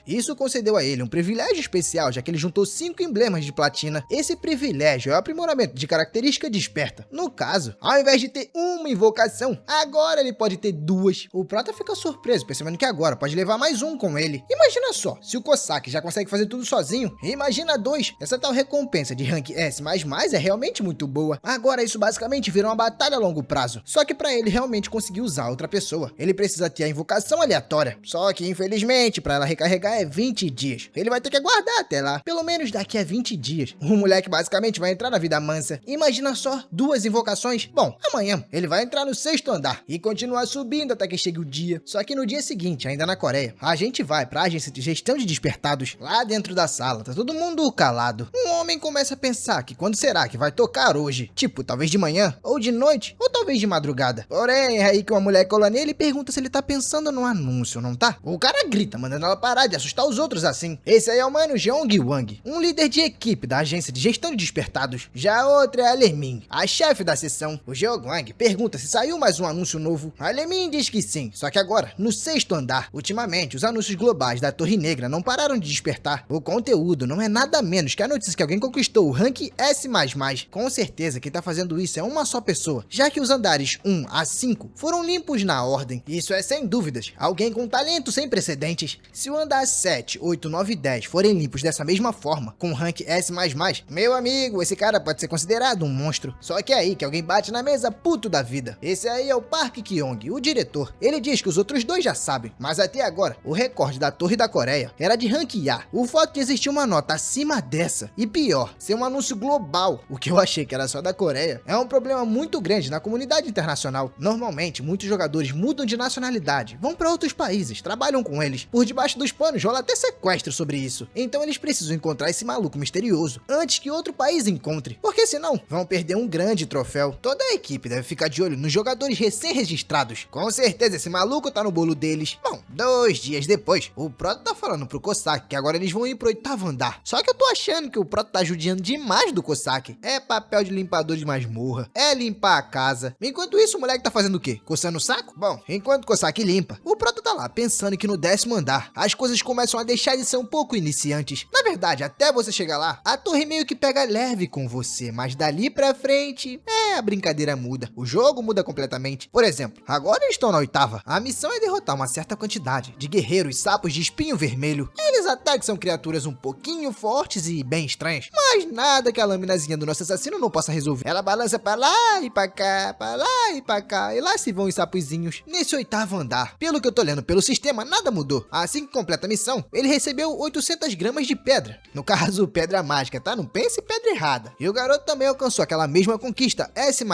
Isso concedeu a ele um privilégio especial, já que ele juntou 5 emblemas de platina. Esse privilégio é o aprimoramento de característica desperta. No caso, ao invés de ter uma invocação, agora ele pode ter 2. O Prota fica surpreso, percebendo que agora pode levar mais um com ele. Imagina só, se o Cossack já consegue fazer tudo sozinho, imagina 2. Essa tal recompensa de rank S++ é realmente muito boa. Agora isso basicamente vira uma batalha a longo prazo. Só que para ele realmente conseguir usar outra pessoa, ele precisa ter a invocação aleatória. Só que infelizmente, para ela recarregar é 20 dias. Ele vai ter que aguardar até lá, pelo menos daqui a 20 dias. O moleque basicamente vai entrar na vida mansa. Imagina só, 2 invocações. Bom, amanhã ele vai entrar no 6º andar e continuar subindo até que chegue o dia. Só que no dia seguinte, ainda na Coreia, a gente vai pra agência de gestão de despertados. Lá dentro da sala, tá todo mundo calado. Um homem começa a pensar que quando será que vai tocar hoje? Tipo, talvez de manhã, ou de noite, ou talvez de madrugada. Porém, é aí que uma mulher cola nele e pergunta se ele tá pensando no anúncio, não tá? O cara grita, mandando ela parar de assustar os outros assim. Esse aí é o mano Jeong Wang, um líder de equipe da agência de gestão de despertados. Já a outra é a Lermin, a chefe da seção. O Jeong Wang pergunta se saiu mais um anúncio novo. A Lermin diz que sim, só que agora, no 6º andar. Ultimamente, os anúncios globais da Torre Negra não pararam de despertar. O conteúdo não é nada menos que a notícia que alguém conquistou o rank S++. Com certeza quem tá fazendo isso é uma só pessoa, já que os andares 1 a 5 foram limpos na ordem. Isso é sem dúvidas alguém com talento sem precedentes. Se o andar 7, 8, 9 e 10 forem limpos dessa mesma forma, com rank S++, meu amigo, esse cara pode ser considerado um monstro. Só que é aí que alguém bate na mesa puto da vida. Esse aí é o Park Kyong, o diretor. Ele diz que os outros 2 já sabem, mas até agora, o recorde da Torre da Coreia era de rank A. O fato de existir uma nota acima dessa, e pior, ser um anúncio global, o que eu achei que era só da Coreia, é um problema muito grande na comunidade internacional. Normalmente, muitos jogadores mudam de nacionalidade, vão para outros países, trabalham com eles. Por debaixo dos panos rola até sequestro sobre isso. Então eles precisam encontrar esse maluco misterioso antes que outro país encontre, porque senão vão perder um grande troféu. Toda a equipe deve ficar de olho nos jogadores recém-registrados. Com certeza esse maluco tá no bolo deles. Bom, 2 dias depois, o Prota tá falando pro Cossack que agora eles vão ir pro 8º andar. Só que eu tô achando que o Prota tá judiando demais do Cossack. É papel de limpador de masmorra, é limpar a casa. Enquanto isso, o moleque tá fazendo o quê? Coçando o saco? Bom, enquanto o Cossack limpa, o Prota tá lá pensando que no 10º andar, as coisas começam a deixar de ser um pouco iniciantes. Na verdade, até você chegar lá, a torre meio que pega leve com você, mas dali pra frente, a brincadeira muda. O jogo muda completamente. Por exemplo, agora eles estão na 8ª. A missão é derrotar uma certa quantidade de guerreiros sapos de espinho vermelho. Eles até que são criaturas um pouquinho fortes e bem estranhas, mas nada que a laminazinha do nosso assassino não possa resolver. Ela balança pra lá e pra cá, pra lá e pra cá, e lá se vão os sapozinhos. Nesse 8º andar, pelo que eu tô lendo pelo sistema, nada mudou. Assim que completa a missão, ele recebeu 800 gramas de pedra. No caso, pedra mágica, tá? Não pense em pedra errada. E o garoto também alcançou aquela mesma conquista, S++.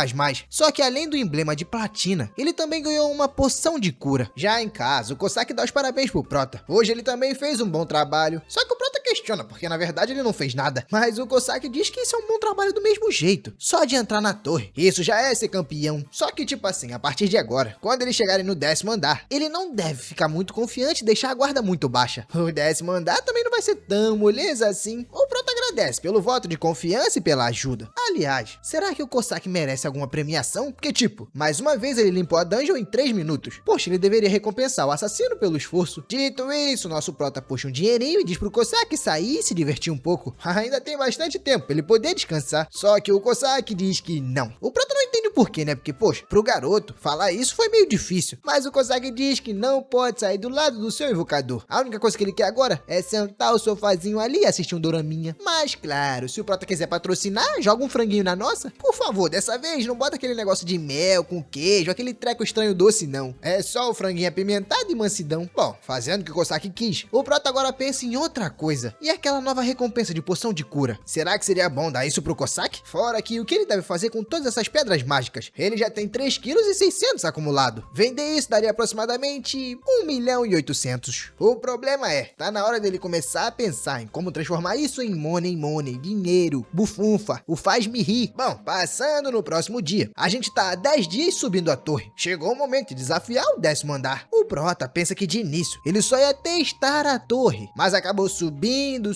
Só que além do emblema de platina, ele também ganhou uma poção de cura. Já em casa, o Cossack dá os parabéns pro Prota. Hoje ele também fez um bom trabalho. Só que o Prota questiona, porque na verdade ele não fez nada. Mas o Cossack diz que isso é um bom trabalho do mesmo jeito. Só de entrar na torre. Isso já é ser campeão. Só que tipo assim, a partir de agora, quando eles chegarem no 10º andar, ele não deve ficar muito confiante e deixar a guarda muito baixa. O 10º andar também não vai ser tão moleza assim. O Prota agradece pelo voto de confiança e pela ajuda. Aliás, será que o Cossack merece alguma premiação? Porque tipo, mais uma vez ele limpou a dungeon em 3 minutos. Poxa, ele deveria recompensar o assassino pelo esforço. Dito isso, nosso Prota puxa um dinheirinho e diz pro Cossack sair e se divertir um pouco. Ainda tem bastante tempo pra ele poder descansar. Só que o Cossack diz que não. O Prota não entende o porquê, né? Porque, poxa, pro garoto, falar isso foi meio difícil. Mas o Cossack diz que não pode sair do lado do seu invocador. A única coisa que ele quer agora é sentar o sofazinho ali e assistir um doraminha. Mas claro, se o Prota quiser patrocinar, joga um franguinho na nossa. Por favor, dessa vez não bota aquele negócio de mel com queijo, aquele treco estranho doce não. É só o franguinho apimentado e mansidão. Bom, fazendo o que o Cossack quis, o Prota agora pensa em outra coisa. coisa. E aquela nova recompensa de poção de cura? Será que seria bom dar isso pro Cossack? Fora que o que ele deve fazer com todas essas pedras mágicas? Ele já tem 3,6 kg acumulado. Vender isso daria aproximadamente 1.800.000. O problema é, tá na hora dele começar a pensar em como transformar isso em money, dinheiro, bufunfa, o faz-me rir. Bom, passando no próximo dia, a gente tá há 10 dias subindo a torre. Chegou o momento de desafiar o 10º andar. O Prota pensa que de início ele só ia testar a torre, mas acabou subindo.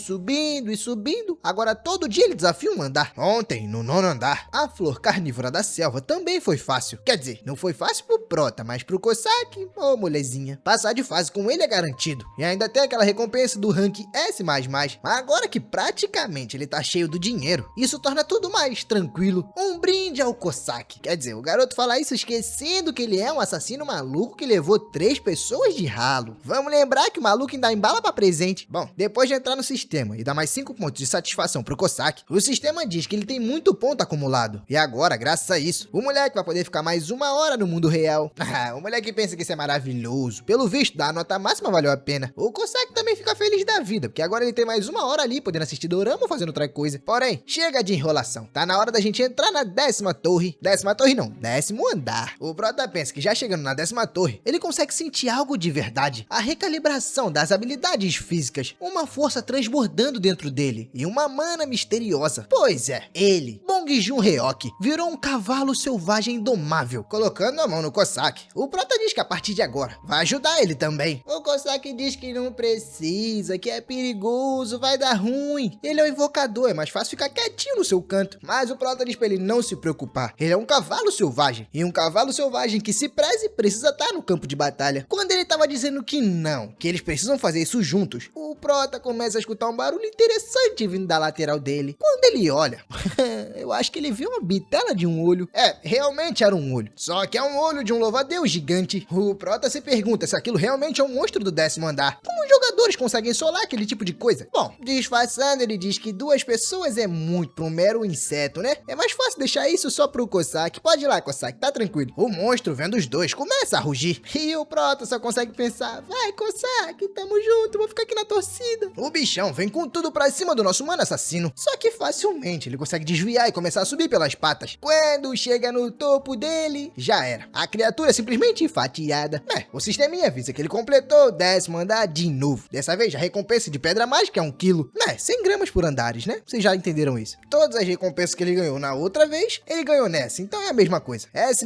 Agora todo dia ele desafia um andar. Ontem, no 9º andar, a flor carnívora da selva também foi fácil. Quer dizer, não foi fácil pro Prota, mas pro Cossack, ô molezinha. Passar de fase com ele é garantido. E ainda tem aquela recompensa do rank S++. Mas agora que praticamente ele tá cheio do dinheiro, isso torna tudo mais tranquilo. Um brinde ao Cossack. Quer dizer, o garoto fala isso esquecendo que ele é um assassino maluco que levou 3 pessoas de ralo. Vamos lembrar que o maluco ainda embala pra presente. Bom, depois de entrar no sistema e dar mais 5 pontos de satisfação pro Cossack, o sistema diz que ele tem muito ponto acumulado. E agora, graças a isso, o moleque vai poder ficar mais 1 hora no mundo real. O moleque pensa que isso é maravilhoso. Pelo visto, dar a nota máxima valeu a pena. O Cossack também fica feliz da vida, porque agora ele tem mais 1 hora ali, podendo assistir dorama ou fazendo outra coisa. Porém, chega de enrolação. Tá na hora da gente entrar na 10ª torre. 10ª torre não, 10º andar. O Prota pensa que já chegando na 10ª torre, ele consegue sentir algo de verdade. A recalibração das habilidades físicas, uma força transbordando dentro dele e uma mana misteriosa. Pois é, ele, Bong Joon-hyuk, virou um cavalo selvagem indomável, colocando a mão no Cossack. O Prota diz que a partir de agora vai ajudar ele também. O Cossack diz que não precisa, que é perigoso, vai dar ruim. Ele é um invocador, é mais fácil ficar quietinho no seu canto. Mas o Prota diz pra ele não se preocupar. Ele é um cavalo selvagem. E um cavalo selvagem que se preze precisa estar no campo de batalha. Quando ele tava dizendo que não, que eles precisam fazer isso juntos, o Prota começa a escutar um barulho interessante vindo da lateral dele. Quando ele olha, eu acho que ele viu uma bitela de um olho. É, realmente era um olho. Só que é um olho de um louva-a-Deus gigante. O Prota se pergunta se aquilo realmente é um monstro do 10º andar. Como os jogadores conseguem solar aquele tipo de coisa? Bom, disfarçando, ele diz que 2 pessoas é muito pra um mero inseto, né? É mais fácil deixar isso só pro Cossack. Pode ir lá, Cossack, tá tranquilo. O monstro, vendo os dois, começa a rugir. E o Prota só consegue pensar, vai, Cossack, tamo junto, vou ficar aqui na torcida. O bichão vem com tudo pra cima do nosso mano assassino. Só que facilmente ele consegue desviar e começar a subir pelas patas. Quando chega no topo dele, já era. A criatura é simplesmente fatiada. O sisteminha avisa que ele completou o 10º andar de novo. Dessa vez, a recompensa de pedra mágica é 1 quilo. 100 gramas por andares, né? Vocês já entenderam isso. Todas as recompensas que ele ganhou na outra vez, ele ganhou nessa. Então é a mesma coisa. S++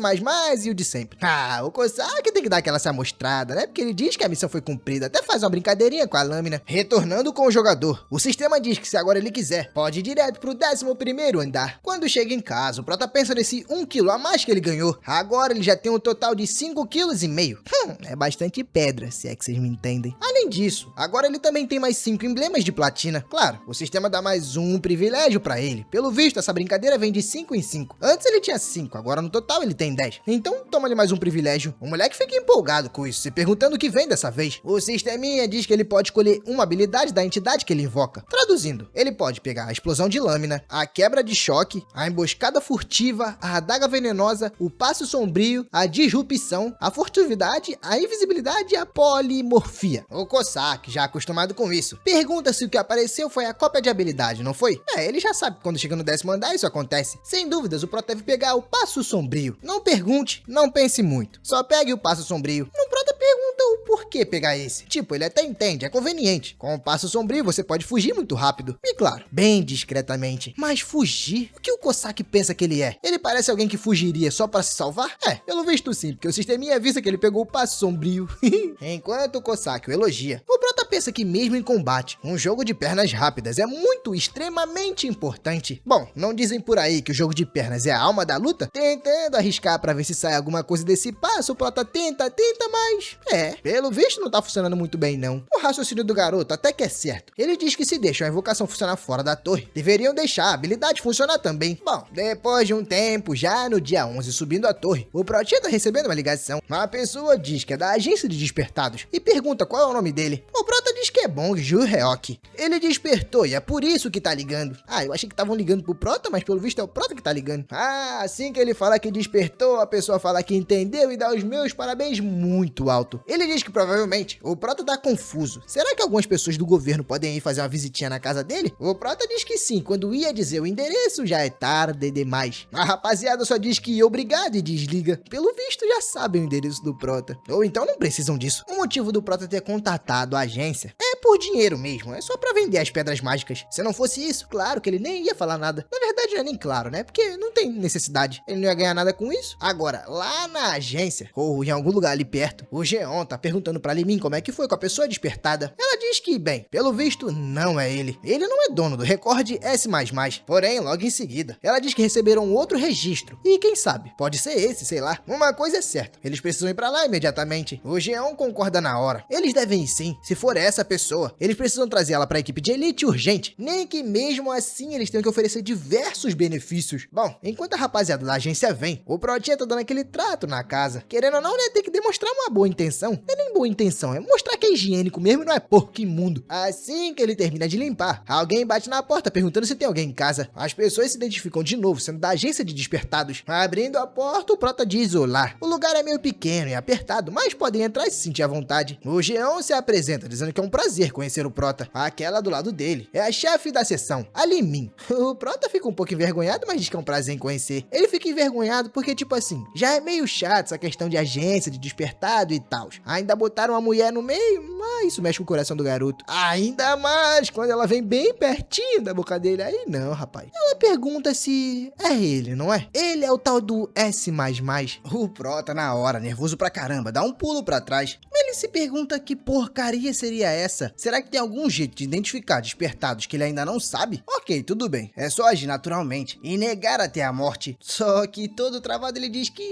e o de sempre. O Cossack tem que dar aquela se amostrada, né? Porque ele diz que a missão foi cumprida. Até faz uma brincadeirinha com a lâmina. Retornando com o jogador. O sistema diz que se agora ele quiser, pode ir direto pro 11º andar. Quando chega em casa, o Prota pensa nesse 1 quilo a mais que ele ganhou. Agora ele já tem um total de 5,5 kg. É bastante pedra, se é que vocês me entendem. Além disso, agora ele também tem mais 5 emblemas de platina. Claro, o sistema dá mais um privilégio pra ele. Pelo visto, essa brincadeira vem de 5 em 5. Antes ele tinha 5, agora no total ele tem 10. Então, toma-lhe mais um privilégio. O moleque fica empolgado com isso, se perguntando o que vem dessa vez. O sisteminha diz que ele pode escolher uma habilidade da entidade que ele invoca. Traduzindo, ele pode pegar a explosão de lâmina, a quebra de choque, a emboscada furtiva, a adaga venenosa, o passo sombrio, a disrupção, a furtividade, a invisibilidade e a polimorfia. O Cossack, já acostumado com isso, pergunta se o que apareceu foi a cópia de habilidade, não foi? Ele já sabe que quando chega no 10º andar isso acontece. Sem dúvidas, o Prota deve pegar o passo sombrio. Não pergunte, não pense muito. Só pegue o passo sombrio. O Prota pergunta o porquê pegar esse. Tipo, ele até entende, é conveniente. Com o passo sombrio, você pode fugir muito rápido. E claro, bem discretamente. Mas fugir? O que o Cossack pensa que ele é? Ele parece alguém que fugiria só pra se salvar? Pelo visto sim, porque o sisteminha avisa que ele pegou o passo sombrio. Enquanto o Cossack o elogia, o Prota pensa que mesmo em combate, um jogo de pernas rápidas é muito, extremamente importante. Bom, não dizem por aí que o jogo de pernas é a alma da luta? Tentando arriscar pra ver se sai alguma coisa desse passo, o Prota tenta, mas... pelo visto não tá funcionando muito bem não. O raciocínio do garoto até que é certo. Ele diz que se deixam a invocação funcionar fora da torre, deveriam deixar a habilidade funcionar também. Bom, depois de um tempo, já no dia 11 subindo a torre, o Protinha tá recebendo uma ligação. Uma pessoa diz que é da agência de despertados e pergunta qual é o nome dele. O Prota diz diz que é Bong Joon-hyuk. Ele despertou e é por isso que tá ligando. Eu achei que estavam ligando pro Prota, mas pelo visto é o Prota que tá ligando. Assim que ele fala que despertou, a pessoa fala que entendeu e dá os meus parabéns muito alto. Ele diz que provavelmente o Prota tá confuso. Será que algumas pessoas do governo podem ir fazer uma visitinha na casa dele? O Prota diz que sim, quando ia dizer o endereço já é tarde demais. A rapaziada só diz que obrigado e desliga. Pelo visto já sabem o endereço do Prota. Ou então não precisam disso. O motivo do Prota ter contatado a agência é por dinheiro mesmo, é só pra vender as pedras mágicas. Se não fosse isso, claro que ele nem ia falar nada. Na verdade não é nem claro, né? Porque não tem necessidade. Ele não ia ganhar nada com isso. Agora, lá na agência, ou em algum lugar ali perto, o Jeon tá perguntando pra Limin como é que foi com a pessoa despertada. Ela diz que, bem, pelo visto, não é ele. Ele não é dono do recorde S++. Porém, logo em seguida, ela diz que receberam outro registro. E quem sabe, pode ser esse, sei lá. Uma coisa é certa, eles precisam ir pra lá imediatamente. O Jeon concorda na hora. Eles devem ir sim, se for essa pessoa. Eles precisam trazer ela pra equipe de elite urgente. Nem que mesmo assim eles tenham que oferecer diversos benefícios. Bom, enquanto a rapaziada da agência vem, o Protinha tá dando aquele trato na casa. Querendo ou não, né, tem que demonstrar uma boa intenção. Não é nem boa intenção, é mostrar que é higiênico mesmo e não é porco imundo. Assim que ele termina de limpar, alguém bate na porta perguntando se tem alguém em casa. As pessoas se identificam de novo, sendo da agência de despertados. Abrindo a porta, o Prota diz olá. O lugar é meio pequeno e apertado, mas podem entrar e se sentir à vontade. O Jeon se apresenta, dizendo que é um prazer conhecer o Prota. Aquela do lado dele é a chefe da sessão, a Limin. O Prota fica um pouco envergonhado, mas diz que é um prazer em conhecer. Ele fica envergonhado porque, tipo assim, já é meio chato essa questão de agência, de despertado e tal. Ainda botaram uma mulher no meio, mas isso mexe com o coração do garoto. Ainda mais quando ela vem bem pertinho da boca dele. Aí não, rapaz. Ela pergunta se é ele, não é? Ele é o tal do S++. O Prota, na hora, nervoso pra caramba, dá um pulo pra trás. Ele se pergunta que porcaria seria essa? Será que tem algum jeito de identificar despertados que ele ainda não sabe? Ok, tudo bem. É só agir naturalmente e negar até a morte. Só que todo travado ele diz que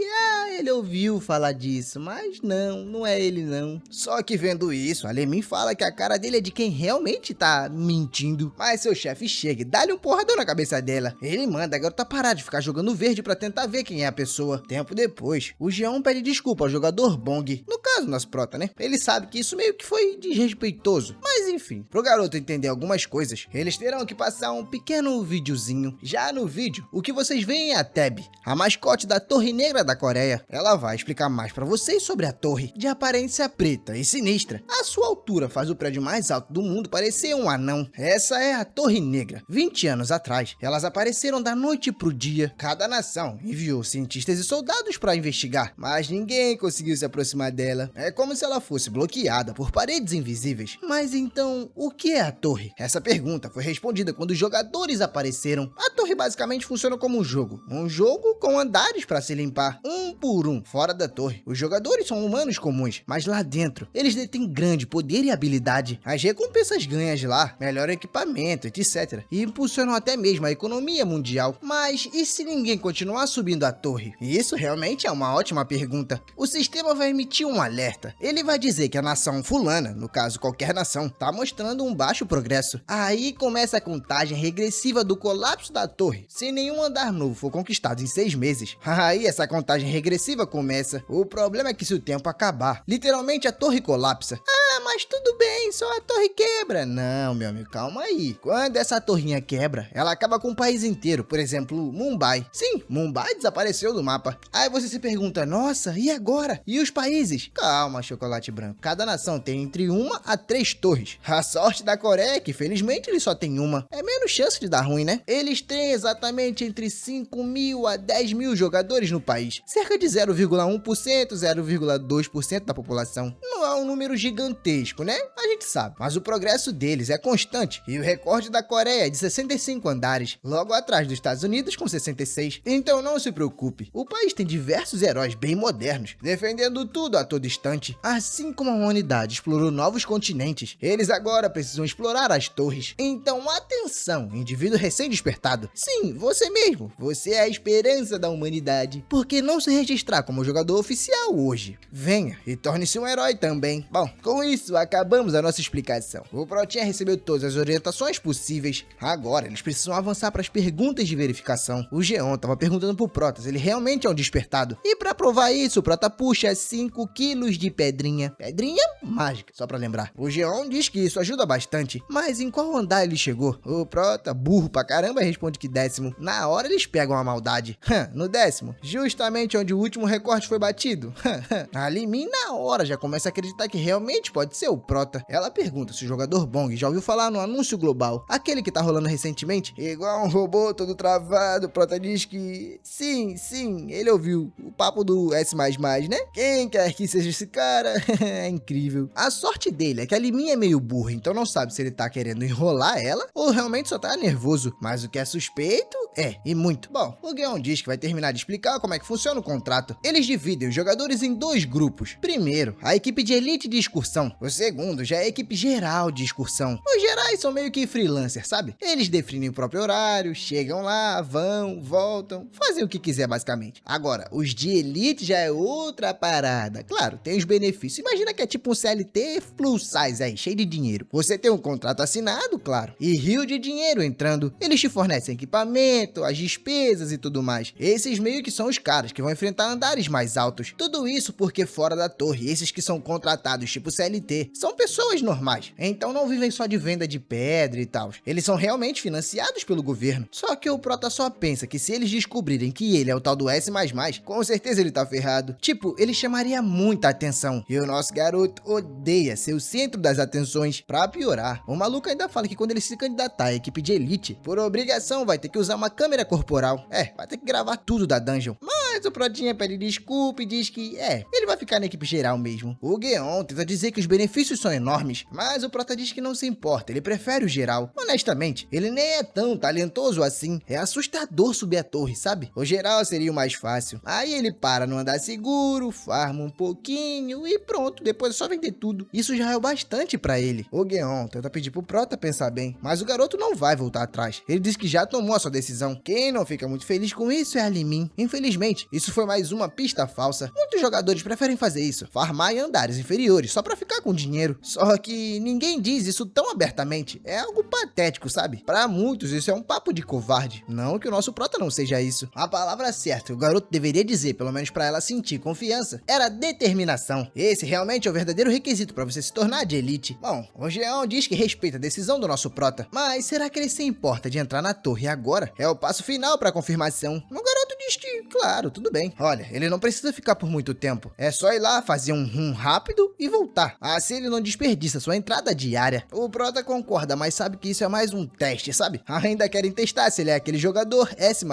ele ouviu falar disso, mas não é ele não. Só que vendo isso, a Limin fala que a cara dele é de quem realmente tá mentindo. Mas seu chefe chega e dá-lhe um porradão na cabeça dela. Ele manda a garota parar de ficar jogando verde pra tentar ver quem é a pessoa. Tempo depois, o Jeon pede desculpa ao jogador Bong. No caso, nosso Prota, né? Ele sabe que isso meio que foi desrespeitoso. Mas enfim, pro garoto entender algumas coisas, eles terão que passar um pequeno videozinho. Já no vídeo, o que vocês veem é a Tab, a mascote da Torre Negra da Coreia. Ela vai explicar mais pra vocês sobre a torre, de aparência preta e sinistra. A sua altura faz o prédio mais alto do mundo parecer um anão. Essa é a Torre Negra. 20 anos atrás, elas apareceram da noite pro dia. Cada nação enviou cientistas e soldados pra investigar, mas ninguém conseguiu se aproximar dela. É como se ela fosse bloqueada por paredes invisíveis. Mas então, o que é a torre? Essa pergunta foi respondida quando os jogadores apareceram. A torre basicamente funciona como um jogo com andares para se limpar, um por um. Fora da torre, os jogadores são humanos comuns, mas lá dentro, eles detêm grande poder e habilidade. As recompensas ganhas lá, melhor equipamento, etc. E impulsionam até mesmo a economia mundial. Mas e se ninguém continuar subindo a torre? E isso realmente é uma ótima pergunta. O sistema vai emitir um alerta. Ele vai dizer que a nação fulana, no caso qualquer nação, tá mostrando um baixo progresso. Aí começa a contagem regressiva do colapso da torre, se nenhum andar novo for conquistado em 6 meses. Aí essa contagem regressiva começa. O problema é que se o tempo acabar, literalmente a torre colapsa. Mas tudo bem, só a torre quebra. Não, meu amigo, calma aí. Quando essa torrinha quebra, ela acaba com o país inteiro. Por exemplo, Mumbai. Sim, Mumbai desapareceu do mapa. Aí você se pergunta, nossa, e agora? E os países? Calma, chocolate branco. Cada nação tem entre 1 a 3 torres. A sorte da Coreia é que, felizmente, eles só têm uma. É menos chance de dar ruim, né? Eles têm exatamente entre 5 mil a 10 mil jogadores no país. Cerca de 0,1%, 0,2% da população. Não é um número gigantesco, né? A gente sabe. Mas o progresso deles é constante. E o recorde da Coreia é de 65 andares, logo atrás dos Estados Unidos com 66. Então não se preocupe. O país tem diversos heróis bem modernos, defendendo tudo a todo instante. Assim como a humanidade explorou novos continentes, eles agora precisam explorar as torres. Então atenção, indivíduo recém-despertado. Sim, você mesmo. Você é a esperança da humanidade. Por que não se registrar como jogador oficial hoje? Venha e torne-se um herói também. bem. Bom, com isso, acabamos a nossa explicação. O Protinha recebeu todas as orientações possíveis. Agora, eles precisam avançar para as perguntas de verificação. O Geon tava perguntando pro Prota se ele realmente é um despertado. E para provar isso, o Prota puxa 5 quilos de pedrinha. Pedrinha mágica, só para lembrar. O Geon diz que isso ajuda bastante, mas em qual andar ele chegou? O Prota, burro pra caramba, responde que 10º. Na hora eles pegam a maldade. No 10º, justamente onde o último recorte foi batido. A Limin na hora já começa a acreditar que realmente pode ser o Prota. Ela pergunta se o jogador Bong já ouviu falar no anúncio global, aquele que tá rolando recentemente. Igual um robô todo travado, o Prota diz que sim, ele ouviu o papo do S++, né? Quem quer que seja esse cara, é incrível. A sorte dele é que a Limin é meio burra, então não sabe se ele tá querendo enrolar ela ou realmente só tá nervoso. Mas o que é suspeito e muito. Bom, o Geon diz que vai terminar de explicar como é que funciona o contrato. Eles dividem os jogadores em 2 grupos. Primeiro, a equipe de elite de excursão. O segundo já é a equipe geral de excursão. Os gerais são meio que freelancers, sabe? Eles definem o próprio horário, chegam lá, vão, voltam, fazem o que quiser basicamente. Agora, os de elite já é outra parada. Claro, tem os benefícios. Imagina que é tipo um CLT plus size aí, cheio de dinheiro. Você tem um contrato assinado, claro, e rio de dinheiro entrando. Eles te fornecem equipamento, as despesas e tudo mais. Esses meio que são os caras que vão enfrentar andares mais altos. Tudo isso porque fora da torre, esses que são contratados tipo CLT, são pessoas normais. Então não vivem só de venda de pedra e tal. Eles são realmente financiados pelo governo. Só que o Prota só pensa que se eles descobrirem que ele é o tal do S++, com certeza ele tá ferrado. Tipo, ele chamaria muita atenção. E o nosso garoto odeia ser o centro das atenções. Pra piorar, o maluco ainda fala que quando ele se candidatar à equipe de elite, por obrigação vai ter que usar uma câmera corporal. Vai ter que gravar tudo da dungeon. Mas o Protinha pede desculpa e diz que ele vai ficar na equipe geral mesmo. O Geon tenta dizer que os benefícios são enormes, mas o Prota diz que não se importa, ele prefere o geral. Honestamente, ele nem é tão talentoso assim. É assustador subir a torre, sabe? O geral seria o mais fácil. Aí ele para no andar seguro, farma um pouquinho e pronto, depois é só vender tudo. Isso já é o bastante pra ele. O Geon tenta pedir pro Prota pensar bem, mas o garoto não vai voltar atrás. Ele diz que já tomou a sua decisão. Quem não fica muito feliz com isso é a Limin. Infelizmente, isso foi mais uma pista falsa. Muitos jogadores preferem fazer isso, farmar em andares inferiores, só pra ficar com dinheiro. Só que ninguém diz isso tão abertamente. É algo patético, sabe? Pra muitos, isso é um papo de covarde. Não que o nosso Prota não seja isso. A palavra certa, o garoto deveria dizer, pelo menos pra ela sentir confiança, era determinação. Esse realmente é o verdadeiro requisito pra você se tornar de elite. Bom, o Geon diz que respeita a decisão do nosso Prota, mas será que ele se importa de entrar na torre agora? É o passo final pra confirmação. O garoto diz que, claro, tudo bem. Olha, ele não precisa ficar por muito tempo. É só ir lá, fazer um rum rápido e voltar. Assim ele não desperdiça sua entrada diária. O Prota concorda, mas sabe que isso é mais um teste, sabe? Ainda querem testar se ele é aquele jogador S++.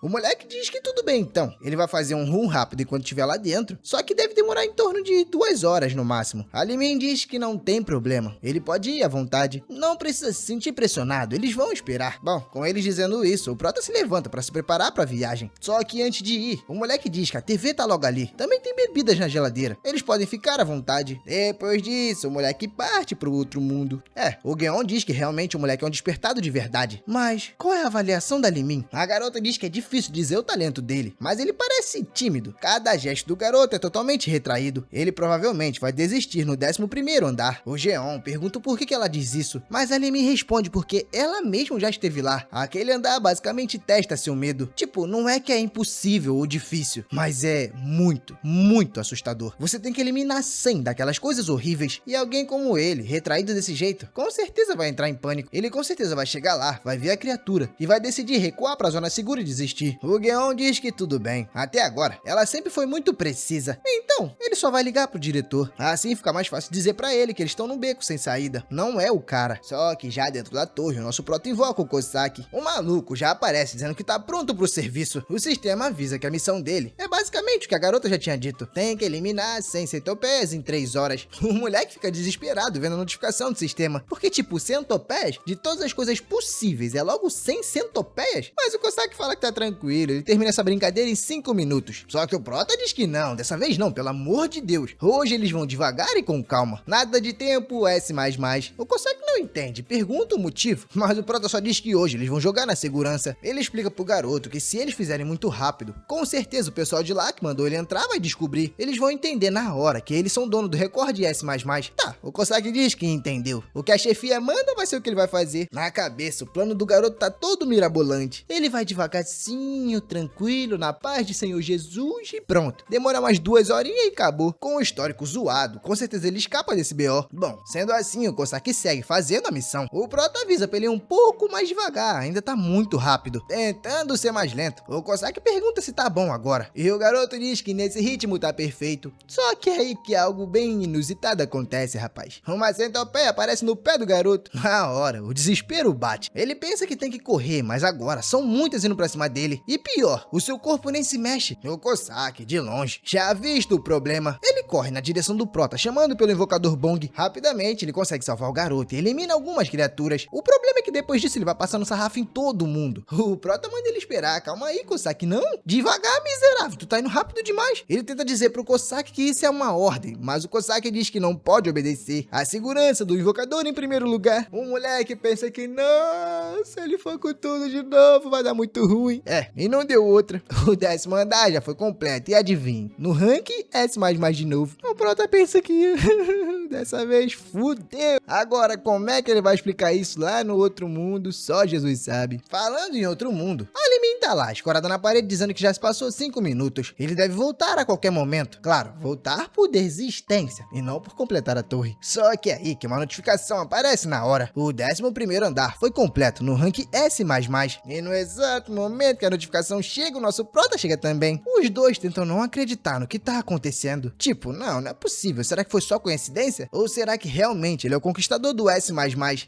O moleque diz que tudo bem então. Ele vai fazer um rum rápido enquanto estiver lá dentro, só que deve demorar em torno de 2 horas no máximo. A Limin diz que não tem problema. Ele pode ir à vontade. Não precisa se sentir pressionado, eles vão esperar. Bom, com eles dizendo isso, o Prota se levanta para se preparar para a viagem. Só que antes de ir, o moleque diz que a TV tá logo ali. Também tem bebidas na geladeira. Eles podem ficar à vontade. Depois disso, o moleque parte pro outro mundo. O Geon diz que realmente o moleque é um despertado de verdade. Mas qual é a avaliação da Limin? A garota diz que é difícil dizer o talento dele, mas ele parece tímido. Cada gesto do garoto é totalmente retraído. Ele provavelmente vai desistir no 11º andar. O Geon pergunta por que ela diz isso, mas a Limin responde porque ela mesma já esteve lá. Aquele andar basicamente testa seu medo. Tipo, não é que é impossível ou difícil, mas é muito, muito assustador. Você tem que eliminar 100 daquelas coisas horríveis e alguém como ele, retraído desse jeito, com certeza vai entrar em pânico. Ele com certeza vai chegar lá, vai ver a criatura e vai decidir recuar pra zona segura e desistir. O Geon diz que tudo bem. Até agora, ela sempre foi muito precisa. Então, ele só vai ligar pro diretor. Assim fica mais fácil dizer pra ele que eles estão num beco sem saída. Não é o cara. Só que já dentro da torre, o nosso Prota invoca o Kosaki. O maluco já aparece dizendo que tá pronto pro serviço. O sistema avisa que a missão dele é basicamente o que a garota já tinha dito. Tem que eliminar 100 centopeias em 3 horas. O moleque fica desesperado vendo a notificação do sistema. Porque, tipo, centopeias, de todas as coisas possíveis, é logo 100 centopeias? Mas o Kosaki fala que tá tranquilo, ele termina essa brincadeira em 5 minutos. Só que o Prota diz que não, dessa vez não, pelo amor de Deus. Hoje eles vão devagar e com calma. Nada de tempo, S++. O Kosaki não entende, pergunta o motivo, mas o Prota só diz que hoje eles vão jogar na segurança. Ele explica pro garoto que se eles fizerem muito rápido, com Com certeza o pessoal de lá que mandou ele entrar vai descobrir. Eles vão entender na hora que eles são dono do recorde S++. Tá, o Cossack diz que entendeu. O que a chefia manda vai ser o que ele vai fazer. Na cabeça, o plano do garoto tá todo mirabolante. Ele vai devagarzinho, tranquilo, na paz de Senhor Jesus e pronto. Demora umas 2 horinhas e acabou. Com o histórico zoado, com certeza ele escapa desse BO. Bom, sendo assim, o Cossack segue fazendo a missão. O Prota avisa pra ele ir um pouco mais devagar, ainda tá muito rápido, tentando ser mais lento. O Cossack pergunta se tá bom agora, e o garoto diz que nesse ritmo tá perfeito. Só que é aí que algo bem inusitado acontece, rapaz. Uma centopeia aparece no pé do garoto. Na hora, o desespero bate. Ele pensa que tem que correr, mas agora são muitas indo pra cima dele. E pior, o seu corpo nem se mexe. O Cossack, de longe, já visto o problema, ele corre na direção do Prota, chamando pelo invocador Bong. Rapidamente, ele consegue salvar o garoto e elimina algumas criaturas. O problema é que depois disso ele vai passando sarrafo em todo mundo. O Prota manda ele esperar. Calma aí, Cossack. Não, devagar, miserável. Tu tá indo rápido demais. Ele tenta dizer pro Cossack que isso é uma ordem, mas o Cossack diz que não pode obedecer. A segurança do invocador em primeiro lugar. O moleque pensa que não, se ele for com tudo de novo vai dar muito ruim. E não deu outra. O 10º andar já foi completo e adivinhe, no rank S++ de novo. O Prota pensa que dessa vez fudeu. Agora, como é que ele vai explicar isso lá no outro mundo? Só Jesus sabe. Falando em outro mundo, a Limin tá lá, escorada na parede, dizendo que já se passou 5 minutos. Ele deve voltar a qualquer momento. Claro, voltar por desistência e não por completar a torre. Só que é aí que uma notificação aparece na hora. O 11º andar foi completo no rank S++. E no exato momento que a notificação chega, o nosso Prota chega também. Os dois tentam não acreditar no que tá acontecendo. Tipo, não é possível. Será que foi só coincidência? Ou será que realmente ele é o conquistador do S++?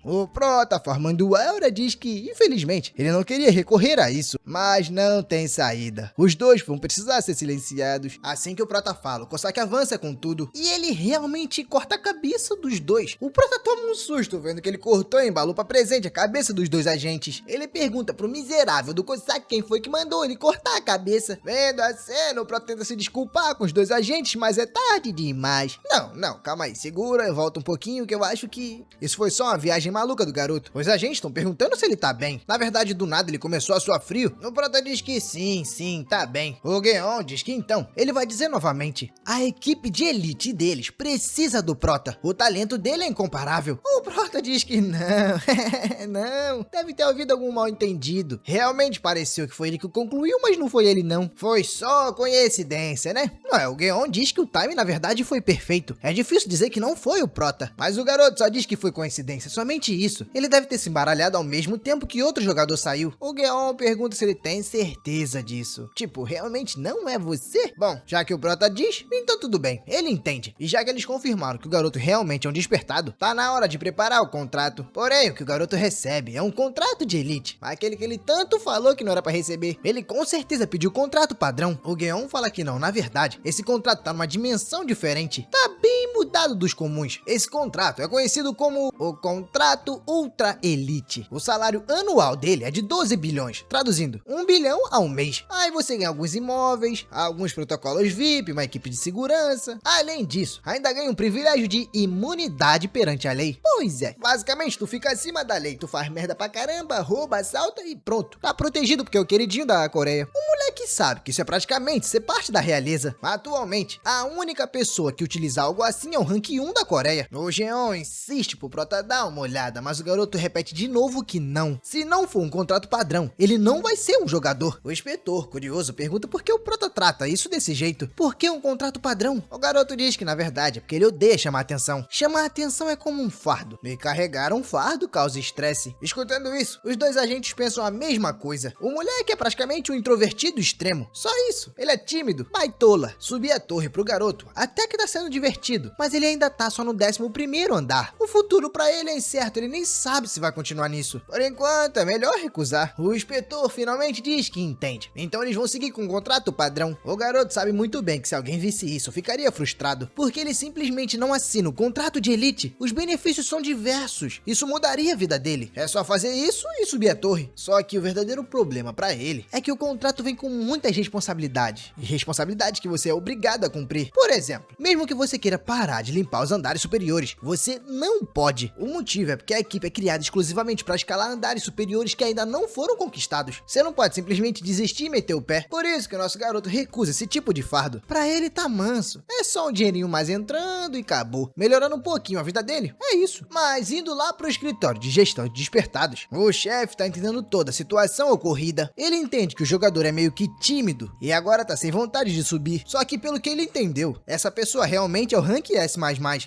O Prota, formando Aura, diz que, infelizmente, ele não queria recorrer a isso, mas não tem saída. Os dois vão precisar ser silenciados. Assim que o Prota fala, o Cossack avança com tudo e ele realmente corta a cabeça dos dois. O Prota toma um susto vendo que ele cortou e embalou pra presente a cabeça dos dois agentes. Ele pergunta pro miserável do Cossack quem foi que mandou ele cortar a cabeça. Vendo a cena, o Prota tenta se desculpar com os dois agentes, mas é tarde demais. Não, calma aí, segura, eu volto um pouquinho que eu acho que isso foi só uma viagem maluca do garoto. Os agentes estão perguntando se ele tá bem. Na verdade, do nada ele começou a suar frio. O Prota diz que sim, tá bem. O Geon diz que então, ele vai dizer novamente, a equipe de elite deles precisa do Prota. O talento dele é incomparável. O Prota diz que não, deve ter ouvido algum mal entendido. Realmente pareceu que foi ele que concluiu, mas não foi ele não. Foi só coincidência, né? O Geon diz que o time na verdade foi perfeito. É difícil dizer que não foi o Prota, mas o garoto só diz que foi coincidência, somente isso. Ele deve ter se embaralhado ao mesmo tempo que outro jogador saiu. O Geon pergunta se ele tem certeza disso. Tipo, realmente não é você? Bom, já que o Prota diz, então tudo bem, ele entende. E já que eles confirmaram que o garoto realmente é um despertado, tá na hora de preparar o contrato. Porém, o que o garoto recebe é um contrato de elite, aquele que ele tanto falou que não era pra receber. Ele com certeza pediu o contrato padrão. O Geon fala que não, na verdade, esse contrato tá numa dimensão diferente. Tá bem mudado dos comuns. Esse contrato é conhecido como o Contrato Ultra Elite. O salário anual dele é de 12 bilhões, traduzindo, 1 bilhão ao mês. Aí você ganha alguns imóveis, alguns protocolos VIP, uma equipe de segurança. Além disso, ainda ganha um privilégio de imunidade perante a lei. Pois é, basicamente tu fica acima da lei, tu faz merda pra caramba, rouba, assalta e pronto. Tá protegido porque é o queridinho da Coreia. O moleque sabe que isso é praticamente ser parte da realeza. Atualmente, a única pessoa que utiliza algo assim é o rank 1 da Coreia. O Geon insiste pro Prota dar uma olhada, mas o garoto repete de novo que não. Se não for um contrato padrão, ele não vai ser um jogador. O inspetor, curioso, pergunta por que o Prota trata isso desse jeito. Por que um contrato padrão? O garoto diz que na verdade é porque ele odeia chamar atenção. Chamar atenção é como um fardo. E carregar um fardo causa estresse. Escutando isso, os dois agentes pensam a mesma coisa. O moleque é praticamente um introvertido extremo. Só isso. Ele é tímido, baitola. Subir a torre pro garoto até que tá sendo divertido, mas ele ainda tá só no 11º andar. O futuro pra ele é incerto, ele nem sabe se vai continuar nisso. Por enquanto, é melhor recusar. O inspetor finalmente diz que entende. Então eles vão seguir com o contrato padrão. O garoto sabe muito bem que se alguém visse isso, ficaria frustrado, porque ele simplesmente não assina o contrato de elite. Os benefícios são diversos. Isso mudaria a vida dele. É só fazer isso e subir a torre. Só que o verdadeiro problema pra ele é que o contrato vem com muitas responsabilidades. E responsabilidades que você é obrigado a cumprir. Por exemplo, mesmo que você queira parar de limpar os andares superiores, você não pode. O motivo é porque a equipe é criada exclusivamente para escalar andares superiores que ainda não foram conquistados. Você não pode simplesmente desistir e meter o pé. por isso que o nosso garoto recusa esse tipo de fardo. Pra ele tá manso, é só um dinheirinho mais entrando e acabou, melhorando um pouquinho a vida dele, é isso. Mas indo lá pro escritório de gestão de despertados, o chefe tá entendendo toda a situação ocorrida. Ele entende que o jogador é meio que tímido e agora tá sem vontade de subir, só que pelo que ele entendeu, essa pessoa realmente é o Rank S++.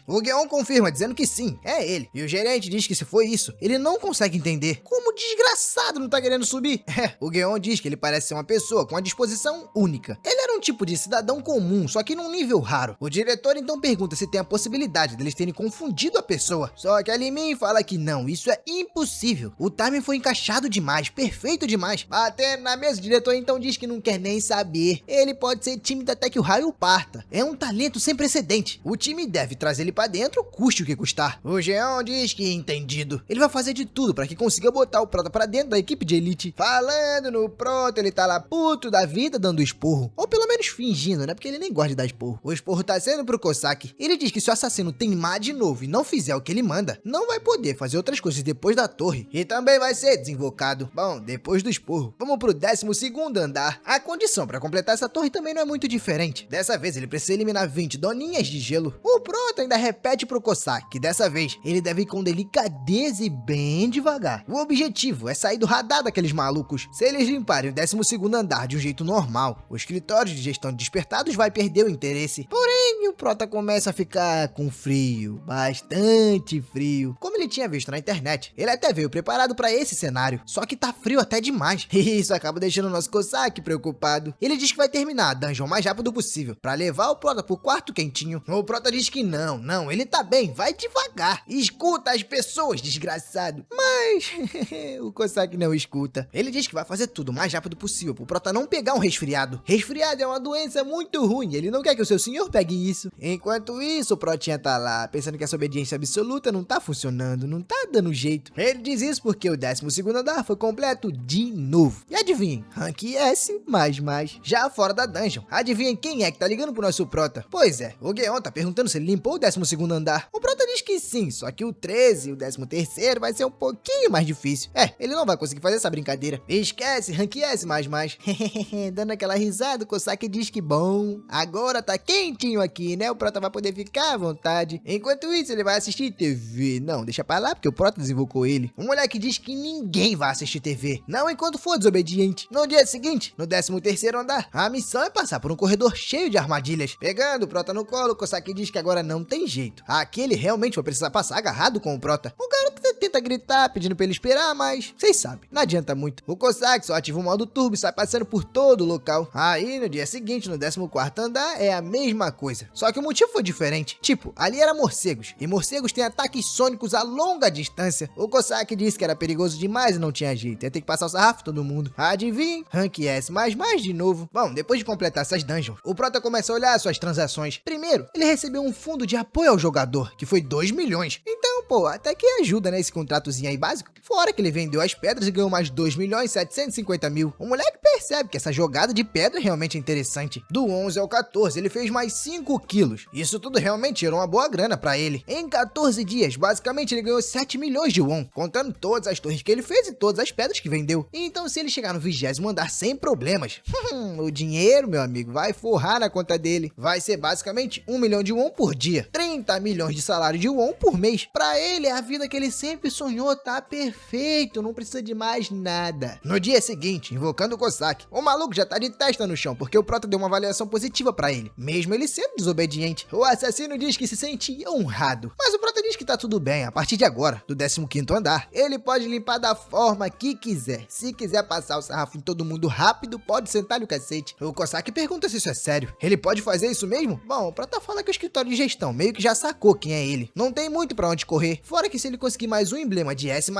O Gueon confirma dizendo que sim, é ele, e o gerente diz que se foi isso, ele não consegue entender como o desgraçado não tá querendo subir. O Gueon diz que ele parece ser uma pessoa com uma disposição única. Ele era um tipo de cidadão comum, só que num nível raro. O diretor então pergunta se tem a possibilidade deles terem confundido a pessoa, só que a Limin fala que não, isso é impossível. O timing foi encaixado demais, perfeito demais. Batendo na mesa, o diretor então diz que não quer nem saber. Ele pode ser tímido até que o raio parta. É um talento sem precedente. O time deve trazer ele pra dentro, custe o que custar. O Jeon diz que entendido. Ele vai fazer de tudo pra que consiga botar o Prota pra dentro da equipe de elite. Falando no Prota, ele tá lá puto da vida dando esporro. Ou pelo menos fingindo, né? Porque ele nem gosta de dar esporro. O esporro tá sendo pro Cossack. Ele diz que se o assassino teimar de novo e não fizer o que ele manda, não vai poder fazer outras coisas depois da torre. E também vai ser desinvocado. Bom, depois do esporro, vamos pro 12º andar. A condição pra completar essa torre também não é muito diferente. Dessa vez ele precisa eliminar 20 doninhas de gelo. O Prota ainda repete pro Cossack que dessa vez ele deve ir com delicadeza e bem devagar. O objetivo é sair do radar daqueles malucos. Se eles limparem o 12º andar de um jeito normal, o escritório de gestão de despertados vai perder o interesse. Porém, o Prota começa a ficar com frio, bastante frio, como ele tinha visto na internet. Ele até veio preparado para esse cenário, só que tá frio até demais. E isso acaba deixando o nosso Cossack preocupado. Ele diz que vai terminar a dungeon o mais rápido possível, para levar o Prota pro quarto quentinho. O Prota diz que não, ele tá bem, vai devagar. Escuta as pessoas, desgraçado. Mas o Cossack não escuta. Ele diz que vai fazer tudo o mais rápido possível pro Prota não pegar um resfriado. Resfriado é uma doença muito ruim, ele não quer que o seu senhor pegue isso. Enquanto isso, o Protinha tá lá, pensando que essa obediência absoluta não tá funcionando, não tá dando jeito. Ele diz isso porque o 12º andar foi completo de novo. E adivinhem, Rank S++. Já fora da dungeon, adivinhem quem é que tá ligando pro nosso Prota? Pois é, o Gueon tá perguntando se ele limpou o 12º andar. O Prota diz que sim, só que o 13 e o 13º vai ser um pouquinho mais difícil. Ele não vai conseguir fazer essa brincadeira. Esquece, Rank S++. Dando aquela risada, o Cossack diz que bom, agora tá quentinho aqui, né? O Prota vai poder ficar à vontade. Enquanto isso, ele vai assistir TV. Não, deixa pra lá, porque o Prota desinvocou ele. Um moleque diz que ninguém vai assistir TV, não enquanto for desobediente. No dia seguinte, no 13º andar, a missão é passar por um corredor cheio de armadilhas. Pegando o Prota no colo, o Cossack diz que agora não tem jeito. Aqui ele realmente vai precisar passar agarrado com o Prota. O garoto tenta gritar, pedindo pra ele esperar, mas vocês sabem, não adianta muito. O Cossack só ativa o modo turbo e sai passando por todo o local. Aí, no dia seguinte, no 14º andar, é a mesma coisa. Só que o motivo foi diferente. Tipo, ali era morcegos, e morcegos têm ataques sônicos a longa distância. O Cossack disse que era perigoso demais e não tinha jeito, ia ter que passar o sarrafo todo mundo. Adivinha? Rank S++ de novo. Bom, depois de completar essas dungeons, o Prota começa a olhar suas transações. Primeiro, ele recebeu um fundo de apoio ao jogador, que foi 2 milhões. Então, pô, até que ajuda, né, esse contratozinho aí básico. Fora que ele vendeu as pedras e ganhou mais 2.750.000. O moleque percebe que essa jogada de pedra realmente é interessante. Do 11 ao 14, ele fez mais 5 quilos. Isso tudo realmente gerou uma boa grana pra ele. Em 14 dias, basicamente ele ganhou 7 milhões de won, contando todas as torres que ele fez e todas as pedras que vendeu. Então, se ele chegar no 20º andar sem problemas, o dinheiro, meu amigo, vai forrar na conta dele. Vai ser basicamente 1 milhão de won por dia, 30 milhões de salário de won por mês. Pra ele, a vida que ele sempre sonhou tá perfeito, não precisa de mais nada. No dia seguinte, invocando o Cossack, o maluco já tá de testa no chão, porque o Prota deu uma avaliação positiva pra ele, mesmo ele sendo desobediente. O assassino diz que se sente honrado, mas o Prota diz que tá tudo bem. A partir de agora, do 15º andar, ele pode limpar da forma que quiser. Se quiser passar o sarrafo em todo mundo rápido, pode sentar-lhe o cacete. O Cossack pergunta se isso é sério. Ele pode fazer isso mesmo? Bom, o Prota fala que o escritório de gestão meio que já sacou quem é ele. Não tem muito pra onde correr. Fora que se ele conseguir mais um emblema de S++,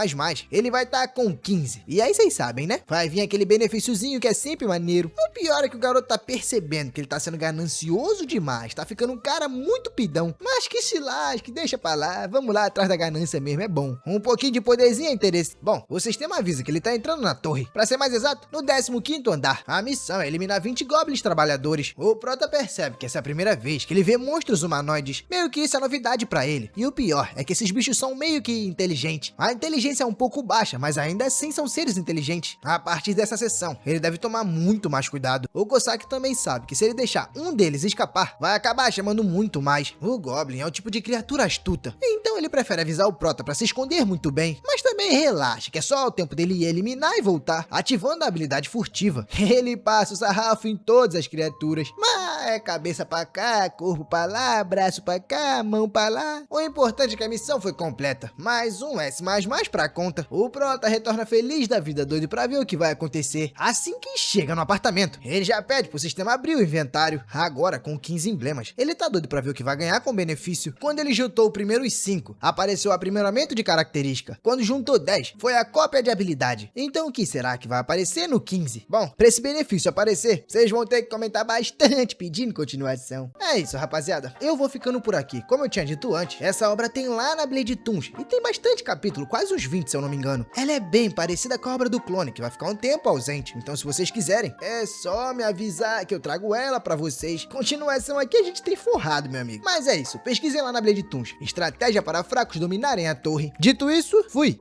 ele vai estar com 15. E aí vocês sabem, né? Vai vir aquele benefíciozinho que é sempre maneiro. O pior é que o garoto tá percebendo que ele tá sendo ganancioso demais. Tá ficando um cara muito pidão. Mas que se lasque, deixa pra lá. Vamos lá atrás da ganância mesmo, é bom. Um pouquinho de poderzinho é interesse. Bom, o sistema avisa que ele tá entrando na torre. Pra ser mais exato, no 15º andar. A missão é eliminar 20 goblins trabalhadores. O Prota percebe que essa é a primeira vez que ele vê monstros humanoides. Meio que isso é novidade pra ele. E o pior é que esses bichos são meio que inteligentes. A inteligência é um pouco baixa, mas ainda assim são seres inteligentes. A partir dessa sessão, ele deve deve tomar muito mais cuidado. O Kosaki também sabe que se ele deixar um deles escapar, vai acabar chamando muito mais. O Goblin é o tipo de criatura astuta, então ele prefere avisar o Prota pra se esconder muito bem, mas também relaxa, que é só o tempo dele ir eliminar e voltar, ativando a habilidade furtiva. Ele passa o sarrafo em todas as criaturas, mas é cabeça pra cá, corpo pra lá, braço pra cá, mão pra lá. O importante é que a missão foi completa. Mais um S++ pra conta. O Prota retorna feliz da vida, doido pra ver o que vai acontecer. Assim que chega no apartamento, ele já pede pro sistema abrir o inventário, agora com 15 emblemas. Ele tá doido pra ver o que vai ganhar com benefício. Quando ele juntou o primeiro os 5, apareceu o aprimoramento de característica. Quando juntou 10, foi a cópia de habilidade. Então o que será que vai aparecer no 15? Bom, pra esse benefício aparecer, vocês vão ter que comentar bastante pedindo continuação. É isso, rapaziada. Eu vou ficando por aqui. Como eu tinha dito antes, essa obra tem lá na Blade Toons e tem bastante capítulo, quase uns 20 se eu não me engano. Ela é bem parecida com a obra do clone, que vai ficar um tempo ausente. Então se vocês quiserem, é só me avisar que eu trago ela pra vocês. Continuação aqui a gente tem forrado, meu amigo. Mas é isso, pesquisem lá na Blade Toons. Estratégia para fracos dominarem a torre. Dito isso, fui!